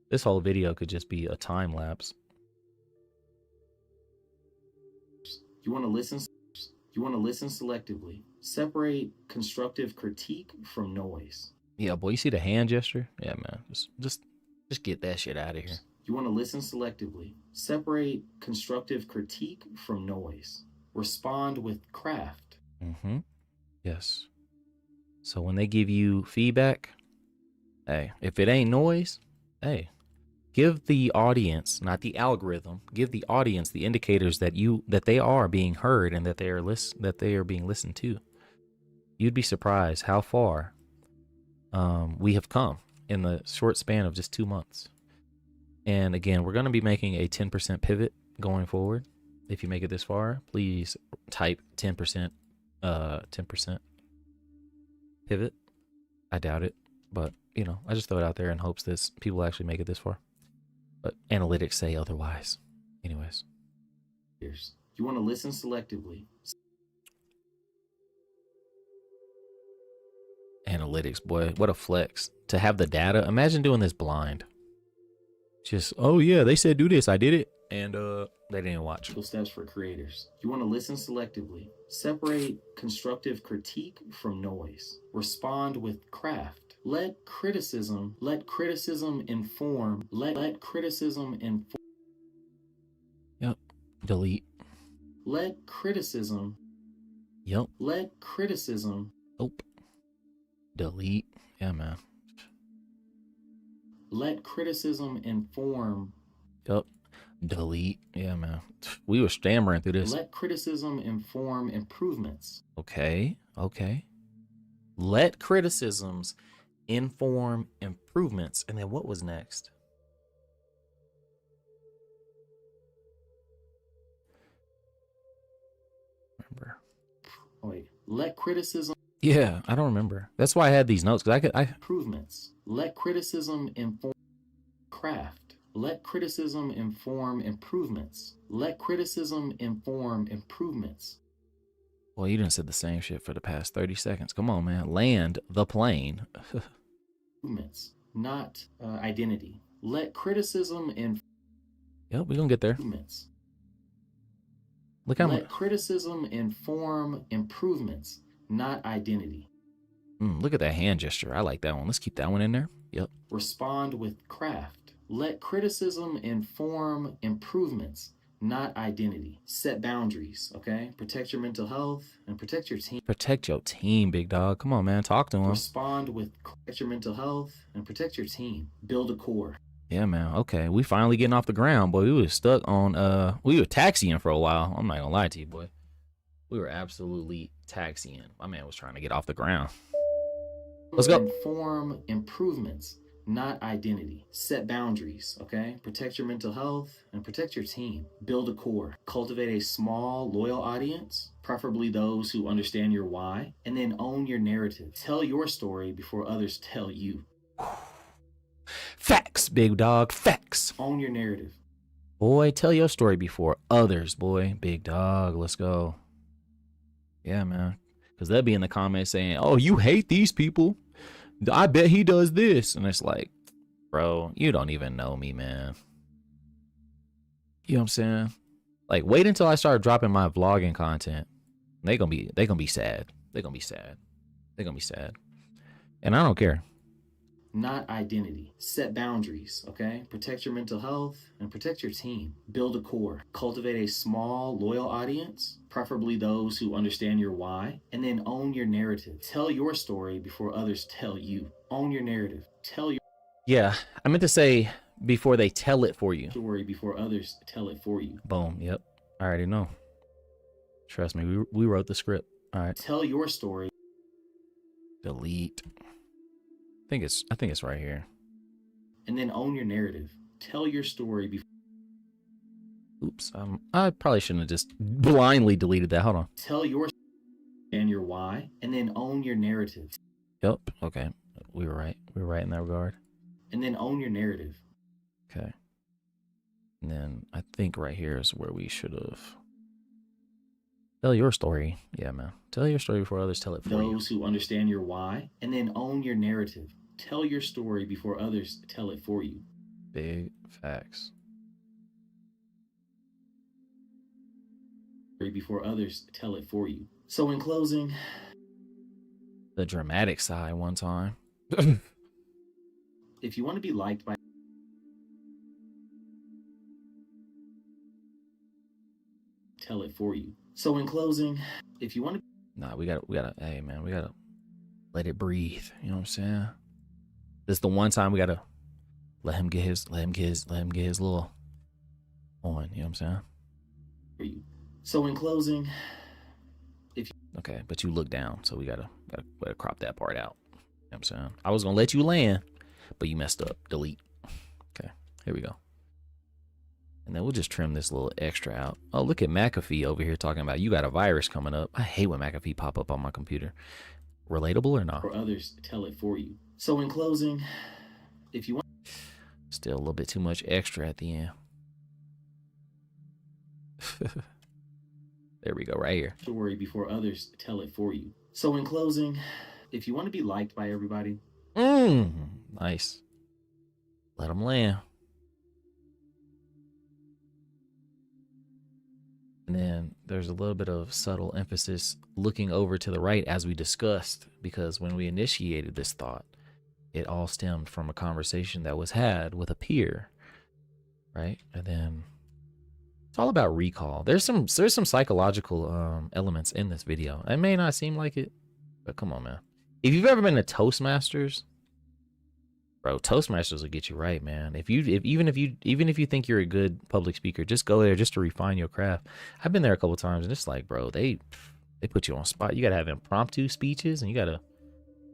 This whole video could just be a time lapse. You want to listen. You want to listen selectively. Separate constructive critique from noise. Yeah, boy, you see the hand gesture? Yeah, man. Just get that shit out of here. You want to listen selectively. Separate constructive critique from noise. Respond with craft. Mm-hmm. Yes. So when they give you feedback, hey, if it ain't noise, hey, give the audience, not the algorithm, give the audience the indicators that they are being heard and that they are being listened to. You'd be surprised how far we have come in the short span of just 2 months. And again, we're going to be making a 10% pivot going forward. If you make it this far, please type 10%, 10% pivot. I doubt it, but you know, I just throw it out there in hopes that people actually make it this far. But analytics say otherwise. Anyways. You want to listen selectively. Analytics, boy, what a flex. To have the data. Imagine doing this blind. Just, oh yeah, they said do this, I did it. And they didn't watch. Steps for creators. You want to listen selectively. Separate constructive critique from noise. Respond with craft. Let criticism inform. Let criticism inform. Yep. Delete. Let criticism. Yep. Let criticism. Nope. Delete. Yeah, man. Let criticism inform. Yep. Delete. Yeah, man. We were stammering through this. Let criticism inform improvements. Okay. Okay. Let criticisms inform improvements. And then what was next? Remember. Wait. Let criticism. Yeah, I don't remember. That's why I had these notes, because I improvements. Let criticism inform craft. Let criticism inform improvements. Let criticism inform improvements. Well, you done said the same shit for the past 30 seconds. Come on, man. Land the plane. Improvements, not identity. Let criticism inform Yep, we're gonna get there. improvements. Look how Let criticism inform improvements, not identity. look at that hand gesture. I like that one. Let's keep that one in there. Yep. Respond with craft. Let criticism inform improvements, not identity. Set boundaries, okay? Protect your mental health and protect your team. Protect your team, big dog. Come on, man. Talk to him. Respond with protect your mental health and protect your team. Build a core. Yeah, man. Okay, we finally getting off the ground, boy. We were stuck on we were taxiing for a while. I'm not gonna lie to you, boy. We were absolutely taxiing. My man was trying to get off the ground. Let's go. Inform improvements, not identity. Set boundaries, okay? Protect your mental health and protect your team. Build a core. Cultivate a small, loyal audience, preferably those who understand your why, and then own your narrative. Tell your story before others tell you. Facts, big dog. Facts. Own your narrative. Boy, tell your story before others, boy. Big dog. Let's go. Yeah, man. Because they'll be in the comments saying, oh, you hate these people. I bet he does this. And it's like, bro, you don't even know me, man. You know what I'm saying? Like, wait until I start dropping my vlogging content. They gonna be sad. They're gonna be sad. They're gonna be sad. And I don't care. Not identity. Set boundaries, okay? Protect your mental health and protect your team. Build a core. Cultivate a small, loyal audience, preferably those who understand your why, and then own your narrative. Tell your story before others tell you. Own your narrative. Tell your Yeah, I meant to say before they tell it for you. story before others tell it for you. Boom. Yep. I already know. Trust me, we wrote the script. All right. Tell your story. Delete. I think it's right here. And then own your narrative. Tell your story before. Oops. I probably shouldn't have just blindly deleted that. Hold on. Tell your and your why, and then own your narrative. Yep. Okay. We were right. We were right in that regard. And then own your narrative. Okay. And then I think right here is where we should have. Tell your story. Yeah, man. Tell your story before others tell it for you. Those who understand your why, and then own your narrative. Tell your story before others tell it for you. Big facts. Before others tell it for you. So in closing, The dramatic side one time. if you want to be liked by tell it for you. So in closing, if you want to Nah, we gotta, hey man, we gotta let it breathe. You know what I'm saying? This is the one time we gotta let him get his little on. You know what I'm saying? for you. So in closing, Okay, but you look down, so we gotta crop that part out. You know what I'm saying? I was gonna let you land, but you messed up. Delete. Okay, here we go. And then we'll just trim this little extra out. Oh, look at McAfee over here talking about you got a virus coming up. I hate when McAfee pop up on my computer. Relatable or not? for others tell it for you. So in closing, if you want Still a little bit too much extra at the end. There we go, right here. story before others tell it for you. So in closing, if you want to be liked by everybody, Nice. Let them land. And then there's a little bit of subtle emphasis looking over to the right as we discussed, because when we initiated this thought, it all stemmed from a conversation that was had with a peer, right? And then it's all about recall. There's some psychological elements in this video. It may not seem like it, but come on, man. If you've ever been to Toastmasters, bro, Toastmasters will get you right, man. Even if you think you're a good public speaker, just go there just to refine your craft. I've been there a couple times, and it's like, bro, they put you on spot. You gotta have impromptu speeches, and you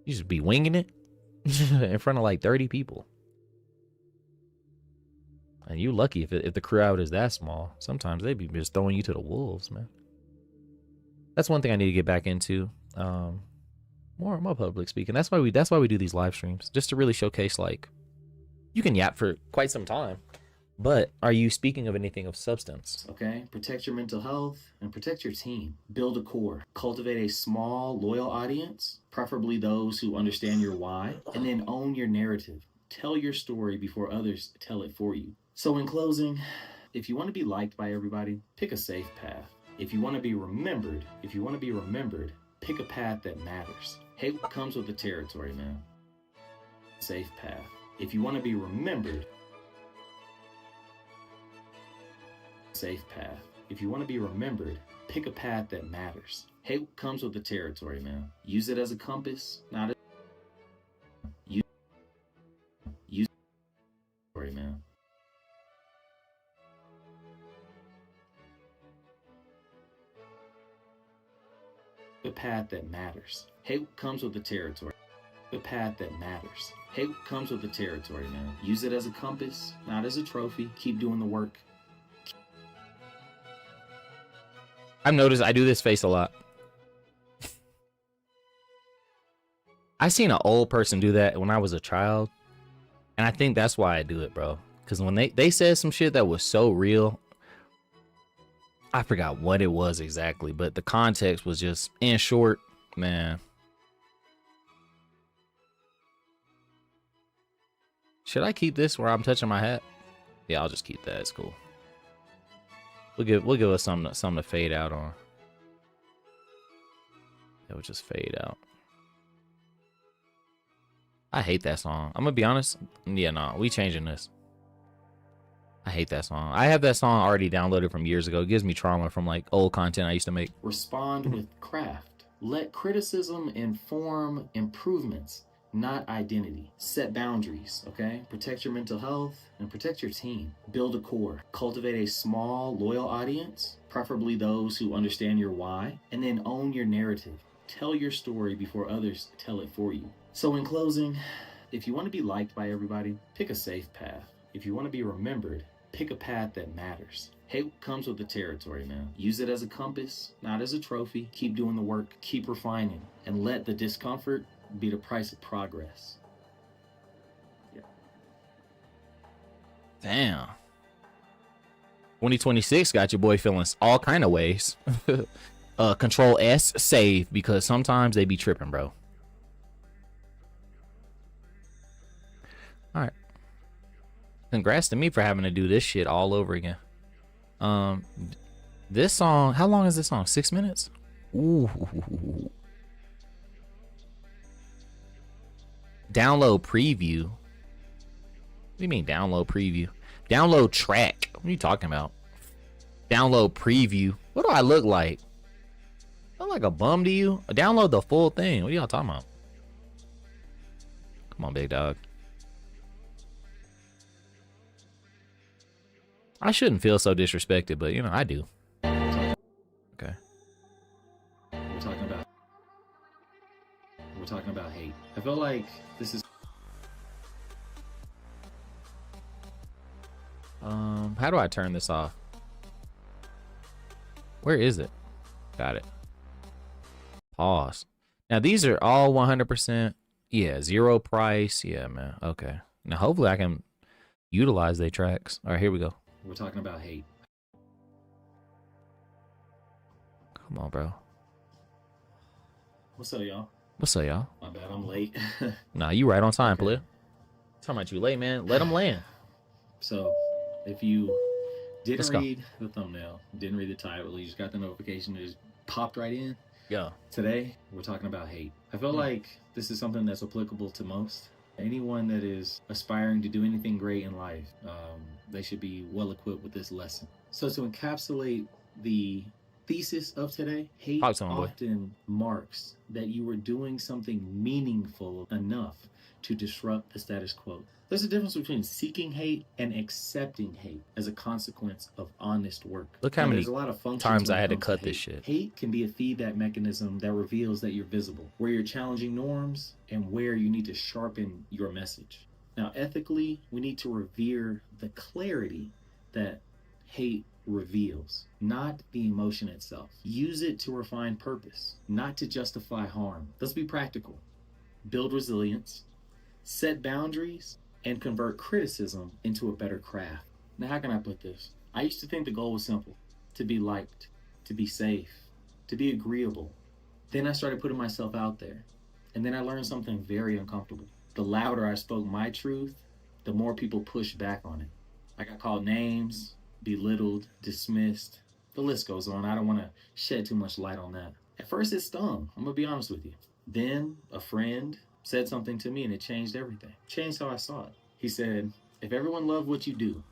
just be winging it in front of like 30 people. And you lucky if the crowd is that small. Sometimes they be just throwing you to the wolves, man. That's one thing I need to get back into. More public speaking. That's why we do these live streams, just to really showcase, like, you can yap for quite some time, But are you speaking of anything of substance? Okay, protect your mental health and protect your team. Build a core. Cultivate a small, loyal audience, preferably those who understand your why, and then own your narrative. Tell your story before others tell it for you. So, in closing, if you want to be liked by everybody, pick a safe path. If you want to be remembered, pick a path that matters. Hate comes with the territory, man. Safe path. If you want to be remembered, safe path. If you want to be remembered, pick a path that matters. Hate comes with the territory, man. Use it as a compass, not a use story, man. A path that matters. Hate comes with the territory. A path that matters. Hate comes with the territory, man. Use it as a compass, not as a trophy. Keep doing the work. I've noticed I do this face a lot. I seen an old person do that when I was a child, and I think that's why I do it, bro. Because when they said some shit that was so real, I forgot what it was exactly, but the context was just, in short, man. Should I keep this where I'm touching my hat? Yeah, I'll just keep that. It's cool. We'll give us something to fade out on. It will just fade out. I hate that song. I'm gonna be honest. Yeah, no, we changing this. I hate that song. I have that song already downloaded from years ago. It gives me trauma from like old content I used to make. Respond with craft. Let criticism inform improvements, not identity. Set boundaries, okay? Protect your mental health and protect your team. Build a core. Cultivate a small, loyal audience, preferably those who understand your why, and then own your narrative. Tell your story before others tell it for you. So in closing, if you want to be liked by everybody, pick a safe path. If you want to be remembered, pick a path that matters. Hate comes with the territory, man. Use it as a compass, not as a trophy. Keep doing the work, keep refining, and let the discomfort be the price of progress. Yeah. Damn. 2026 got your boy feeling all kind of ways. Control S, save, because sometimes they be tripping, bro. All right. Congrats to me for having to do this shit all over again. This song, how long is this song? 6 minutes? Ooh. Download preview. What do you mean download preview? Download track. What are you talking about? Download preview. What do I look like? I look like a bum to you? Download the full thing. What are y'all talking about? Come on, big dog. I shouldn't feel so disrespected, but you know, I do. Okay. We're talking about hate. I feel like this is how do I turn this off? Where is it? Got it. Pause. Now these are all 100%. Yeah, zero price. Yeah, man. Okay. Now hopefully I can utilize their tracks. All right, here we go. We're talking about hate. Come on, bro. What's up, y'all? What's up, y'all? My bad, I'm late. Nah, you right on time, Okay. player. Talking about you late, man. Let them land. So, if you Let's didn't go. read the thumbnail, didn't read the title, you just got the notification, it just popped right in. Yeah. Today, we're talking about hate. I feel like this is something that's applicable to most. Anyone that is aspiring to do anything great in life, they should be well equipped with this lesson. So to encapsulate the thesis of today, hate Talk to him, boy. often marks that you were doing something meaningful enough to disrupt the status quo. There's a difference between seeking hate and accepting hate as a consequence of honest work. Look how And many there's a lot of functions times when I it had to comes cut hate. this shit. Hate can be a feedback mechanism that reveals that you're visible, where you're challenging norms, and where you need to sharpen your message. Now, ethically, we need to revere the clarity that hate reveals, not the emotion itself. Use it to refine purpose, not to justify harm. Let's be practical. Build resilience, set boundaries, and convert criticism into a better craft. Now, how can I put this? I used to think the goal was simple: to be liked, to be safe, to be agreeable. Then I started putting myself out there. And then I learned something very uncomfortable. The louder I spoke my truth, the more people pushed back on it. I got called names, belittled, dismissed. The list goes on. I don't want to shed too much light on that. At first, it stung. I'm going to be honest with you. Then a friend said something to me and it changed everything. Changed how I saw it. He said, if everyone loved what you do,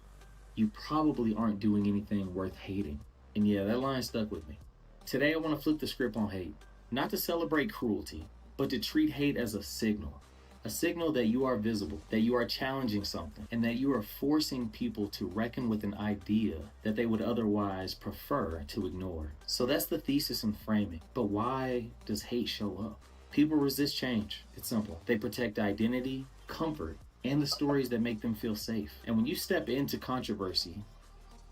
you probably aren't doing anything worth hating. And yeah, that line stuck with me. Today, I want to flip the script on hate. Not to celebrate cruelty, but to treat hate as a signal. A signal that you are visible, that you are challenging something, and that you are forcing people to reckon with an idea that they would otherwise prefer to ignore. So that's the thesis and framing. But why does hate show up? People resist change. It's simple. They protect identity, comfort, and the stories that make them feel safe. And when you step into controversy,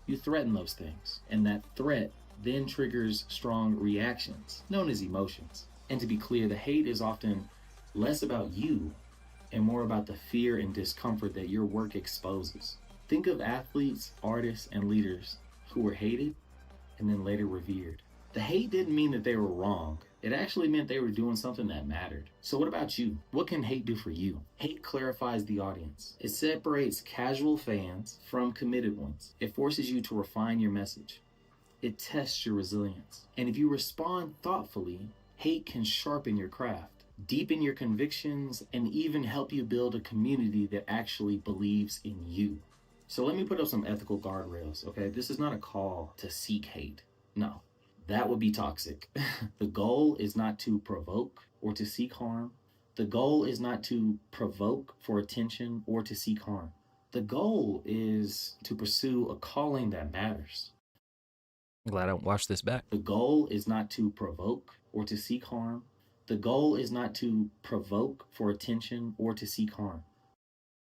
you threaten those things. And that threat then triggers strong reactions, known as emotions. And to be clear, the hate is often less about you and more about the fear and discomfort that your work exposes. Think of athletes, artists, and leaders who were hated and then later revered. The hate didn't mean that they were wrong. It actually meant they were doing something that mattered. So what about you? What can hate do for you? Hate clarifies the audience. It separates casual fans from committed ones. It forces you to refine your message. It tests your resilience. And if you respond thoughtfully, hate can sharpen your craft, deepen your convictions, and even help you build a community that actually believes in you. So let me put up some ethical guardrails, okay? This is not a call to seek hate. No, that would be toxic. The goal is not to provoke or to seek harm. The goal is not to provoke for attention or to seek harm. The goal is to pursue a calling that matters. I'm glad I don't watch this back. The goal is not to provoke or to seek harm. The goal is not to provoke for attention or to seek harm.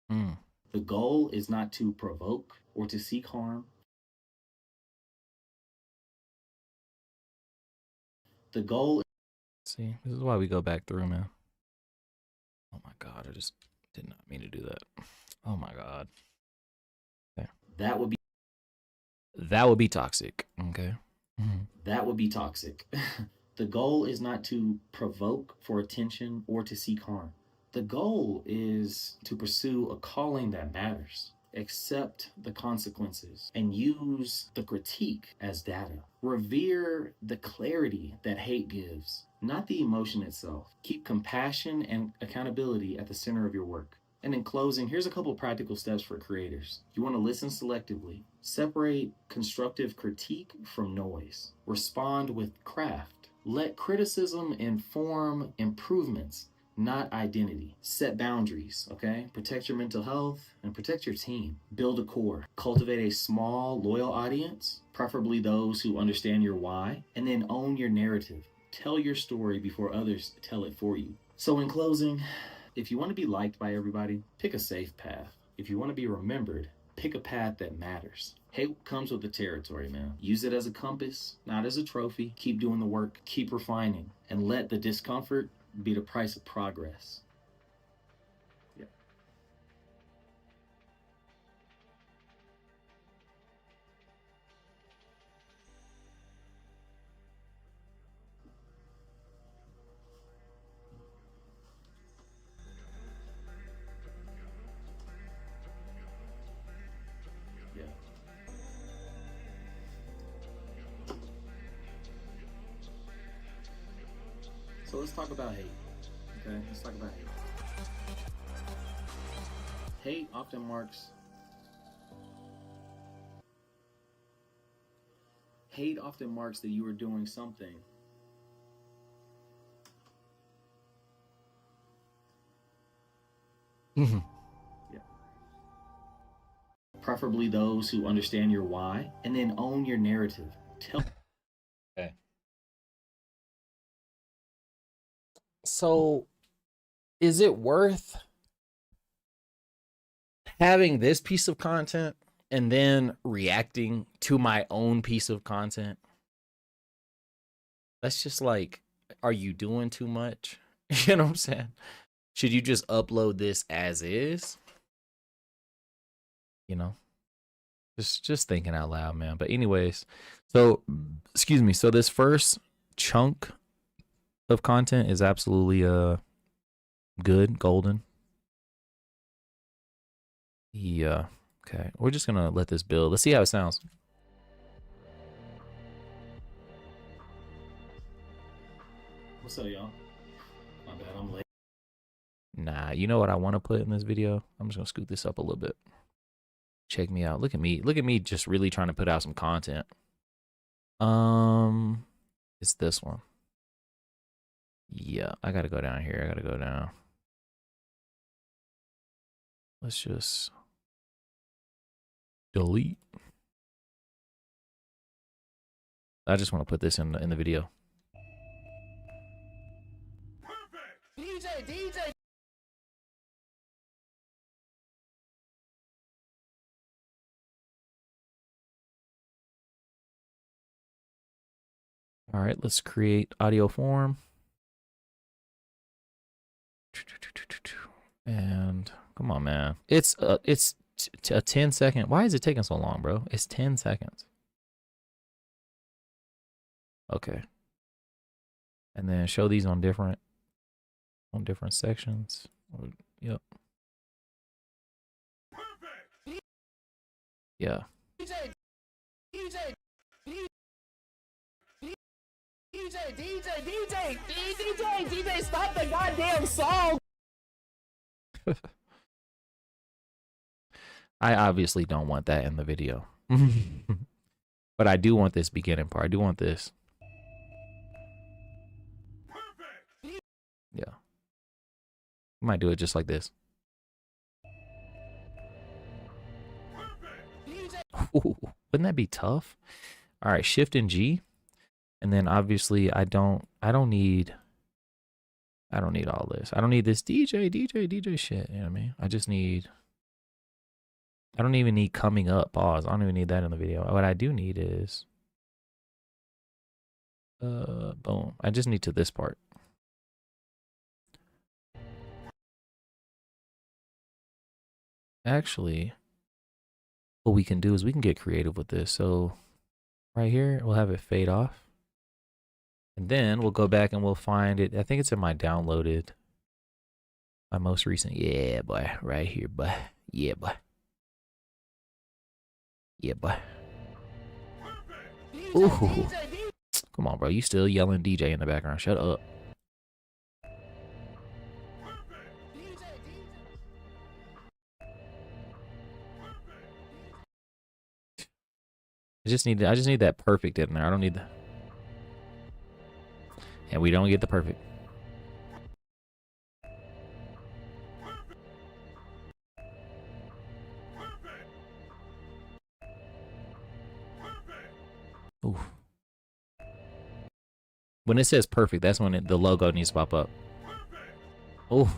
The goal is not to provoke or to seek harm. The goal. See, this is why we go back through, man. Oh my God, I just did not mean to do that. Oh my God. Okay. That would be toxic. Okay. That would be toxic. The goal is not to provoke for attention or to seek harm. The goal is to pursue a calling that matters, accept the consequences, and use the critique as data. Revere the clarity that hate gives, not the emotion itself. Keep compassion and accountability at the center of your work. And in closing, here's a couple practical steps for creators. You want to listen selectively. Separate constructive critique from noise. Respond with craft. Let criticism inform improvements, not identity. Set boundaries, okay? Protect your mental health and protect your team. Build a core. Cultivate a small, loyal audience, preferably those who understand your why, and then own your narrative. Tell your story before others tell it for you. So in closing, if you want to be liked by everybody, pick a safe path. If you want to be remembered, pick a path that matters. Hate comes with the territory, man. Use it as a compass, not as a trophy. Keep doing the work, keep refining, and let the discomfort be the price of progress. Yeah. Yeah. So let's talk about hate. Okay, let's talk about hate. Hate often marks that you are doing something yeah. Preferably those who understand your why, and then own your narrative. Okay. So, is it worth having this piece of content and then reacting to my own piece of content? That's just like, are you doing too much? You know what I'm saying? Should you just upload this as is? You know? Just thinking out loud, man. But anyways, so excuse me. So this first chunk of content is absolutely good, golden. Yeah. Okay. We're just gonna let this build. Let's see how it sounds. What's up, y'all? My bad, I'm late. Nah, you know what I want to put in this video? I'm just gonna scoot this up a little bit. Check me out. Look at me. Look at me just really trying to put out some content. It's this one. Yeah, I gotta go down here. I gotta go down. Let's just delete. I just want to put this in the video. DJ. All right, let's create audio form. And come on, man. It's a 10-second. Why is it taking so long, bro? It's 10 seconds. Okay. And then show these on different sections. Yep. Yeah. DJ, stop the goddamn song. I obviously don't want that in the video. But I do want this beginning part. I do want this. Yeah. I might do it just like this. Ooh, wouldn't that be tough? All right, Shift and G. And then obviously I don't need all this. I don't need this DJ shit. You know what I mean? I don't even need coming up. Pause. I don't even need that in the video. What I do need is boom. I just need to this part. Actually, what we can do is we can get creative with this. So right here, we'll have it fade off. And then we'll go back and we'll find it. I think it's in my downloaded, my most recent. Yeah, boy. Right here, boy. Yeah, boy. Yeah, boy. Ooh. Come on, bro. You still yelling DJ in the background. Shut up. I just need that perfect in there. I don't need the. And we don't get the perfect. Ooh. When it says perfect, that's when the logo needs to pop up. Oh.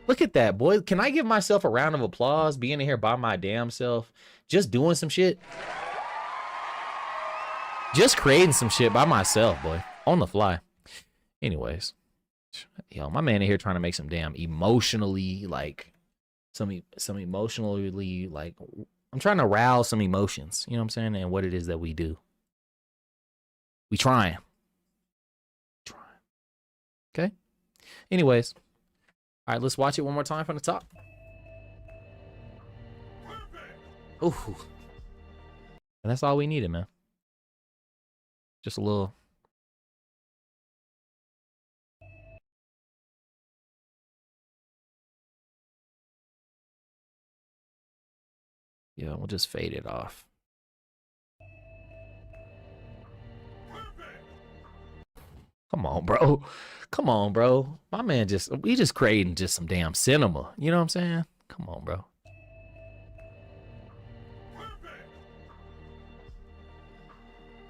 Look at that, boy. Can I give myself a round of applause being in here by my damn self? Just doing some shit. Just creating some shit by myself, boy. On the fly. Anyways. Yo, my man in here trying to make some damn emotionally, like, some emotionally, like, I'm trying to rouse some emotions. You know what I'm saying? And what it is that we do. We trying. Okay? Anyways. All right, let's watch it one more time from the top. Ooh. And that's all we needed, man. Just a little. Yeah, we'll just fade it off. Come on, bro. Come on, bro. My man we just creating just some damn cinema. You know what I'm saying? Come on, bro.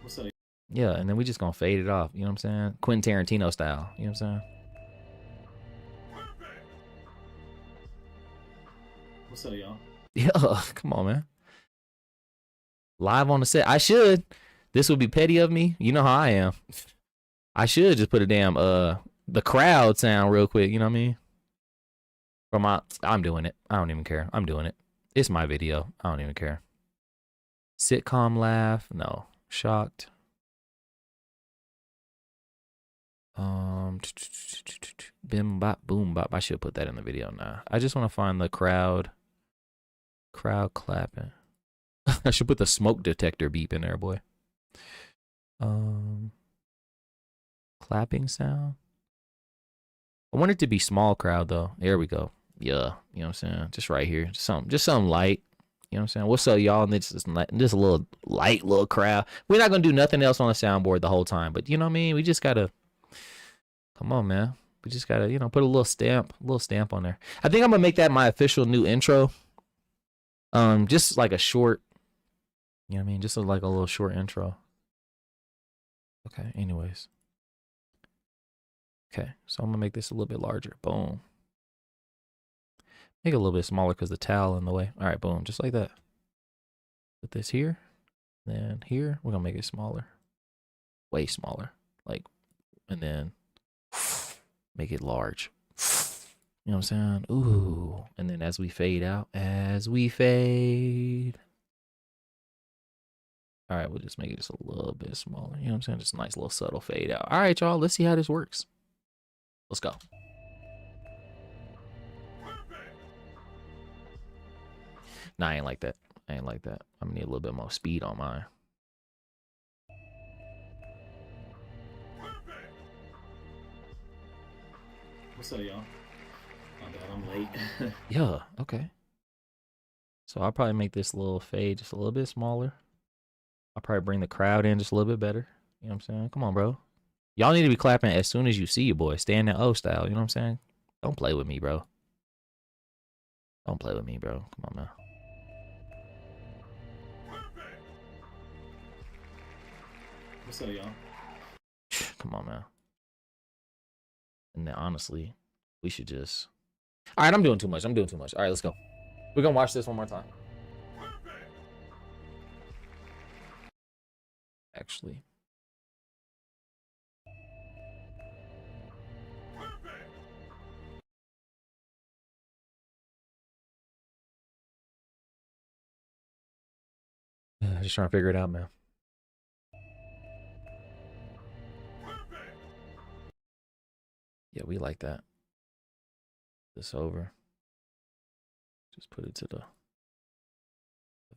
What's up? Yeah, and then we just gonna fade it off. You know what I'm saying? Quentin Tarantino style. You know what I'm saying? What's up, y'all? Yeah, come on, man. Live on the set. I should. This would be petty of me. You know how I am. I should just put a damn the crowd sound real quick, you know what I mean? I'm doing it. I don't even care. I'm doing it. It's my video. I don't even care. Sitcom laugh. No. Shocked. Bim bop boom bop. I should put that in the video now. I just want to find the crowd clapping. I should put the smoke detector beep in there, boy. Clapping sound. I want it to be small crowd though. There we go. Yeah, you know what I'm saying? Just right here. Just something light. You know what I'm saying? What's up, y'all? And it's just a little light little crowd. We're not gonna do nothing else on the soundboard the whole time, but you know what I mean? We just gotta come on, man. We just gotta, you know, put a little stamp on there. I think I'm gonna make that my official new intro. Just like a short, you know what I mean? Just like a little short intro. Okay, anyways. Okay, so I'm gonna make this a little bit larger. Boom. Make it a little bit smaller because the towel in the way. All right, boom, just like that. Put this here, then here. We're gonna make it smaller, way smaller, like, and then make it large. You know what I'm saying? Ooh, and then as we fade out, all right, we'll just make it just a little bit smaller. You know what I'm saying? Just a nice little subtle fade out. All right, y'all, let's see how this works. Let's go. Nah, I ain't like that. I'm gonna need a little bit more speed on mine. What's up, y'all? My bad, I'm late. Yeah, okay. So I'll probably make this little fade just a little bit smaller. I'll probably bring the crowd in just a little bit better. You know what I'm saying? Come on, bro. Y'all need to be clapping as soon as you see your boy. Stand in O style. You know what I'm saying? Don't play with me, bro. Don't play with me, bro. Come on, man. What's up, y'all? Come on, man. And then honestly, we should just... All right, I'm doing too much. All right, let's go. We're going to watch this one more time. Actually. Just trying to figure it out, man. Yeah, we like that. This over. Just put it to the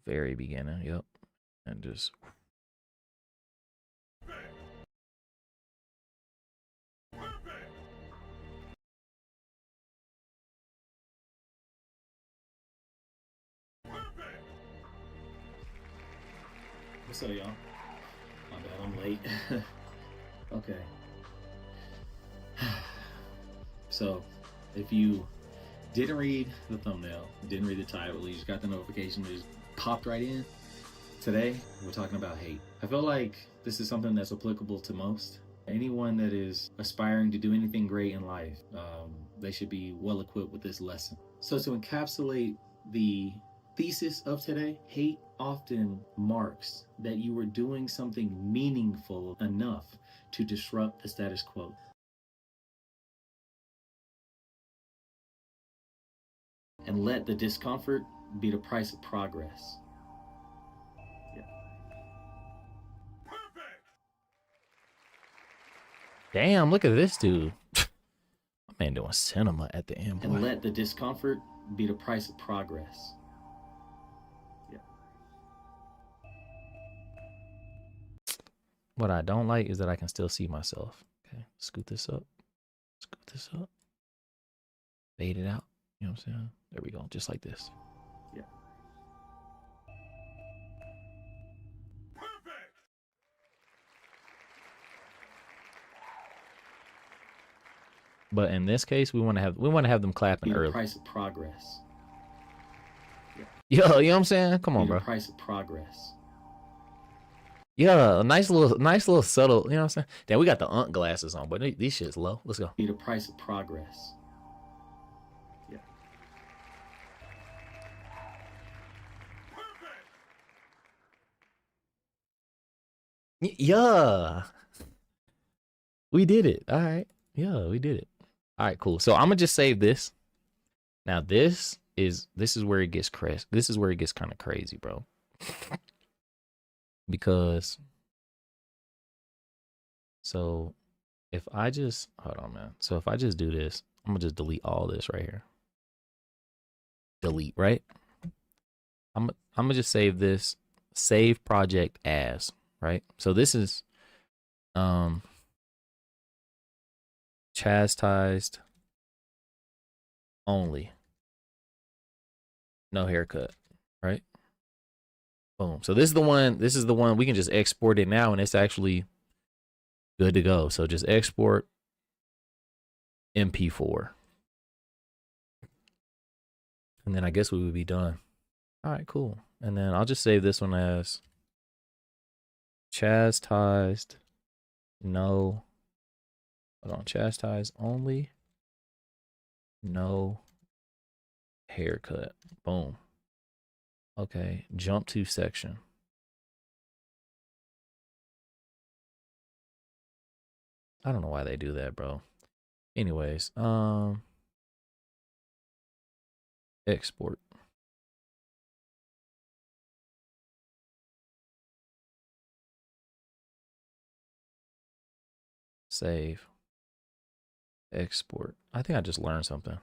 very beginning. Yep. And just... What's up, y'all? My bad, I'm late. Okay. So, if you didn't read the thumbnail, didn't read the title, you just got the notification, it just popped right in. Today, we're talking about hate. I feel like this is something that's applicable to most. Anyone that is aspiring to do anything great in life, they should be well equipped with this lesson. So to encapsulate the thesis of today, hate often marks that you were doing something meaningful enough to disrupt the status quo. And let the discomfort be the price of progress. Yeah. Damn, look at this dude. My man doing cinema at the end, boy. And let the discomfort be the price of progress. Yeah. What I don't like is that I can still see myself. Okay, scoot this up. Fade it out. You know what I'm saying? There we go, just like this. Yeah. But in this case, we want to have them clapping early. The price of progress. Yeah. Yo, you know what I'm saying? Come on, bro. The price of progress. Yeah, a nice little subtle. You know what I'm saying? Damn, we got the glasses on, but these shit's low. Let's go. The price of progress. Yeah. Yeah. We did it. All right. Yeah, we did it. All right, cool. So I'm gonna just save this. Now this is this is where it gets this is where it gets kind of crazy, bro. Because so if I just hold on, man. So if I just do this, I'm gonna just delete all this right here. Delete, right? I'm gonna just save this, save project as, right? So this is chastised only. No haircut, right? Boom. So this is the one we can just export it now and it's actually good to go. So just export MP4. And then I guess we would be done. All right, cool. And then I'll just save this one as chastised, no, hold on, chastised only, no haircut. Boom. Okay, jump to section. I don't know why they do that, bro. Anyways, export. Save. Export. I think I just learned something.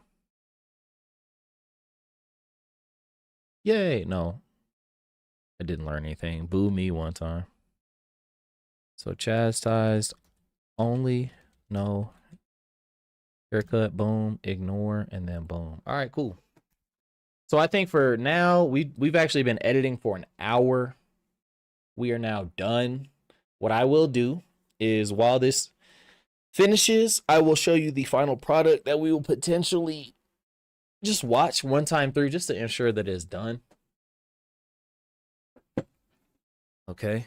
Yay. No, I didn't learn anything. Boo me one time. So chastised only, no haircut, boom, ignore, and then boom. All right, cool. So I think for now, we've actually been editing for an hour. We are now done. What I will do is while this finishes, I will show you the final product that we will potentially just watch one time through just to ensure that it's done. Okay.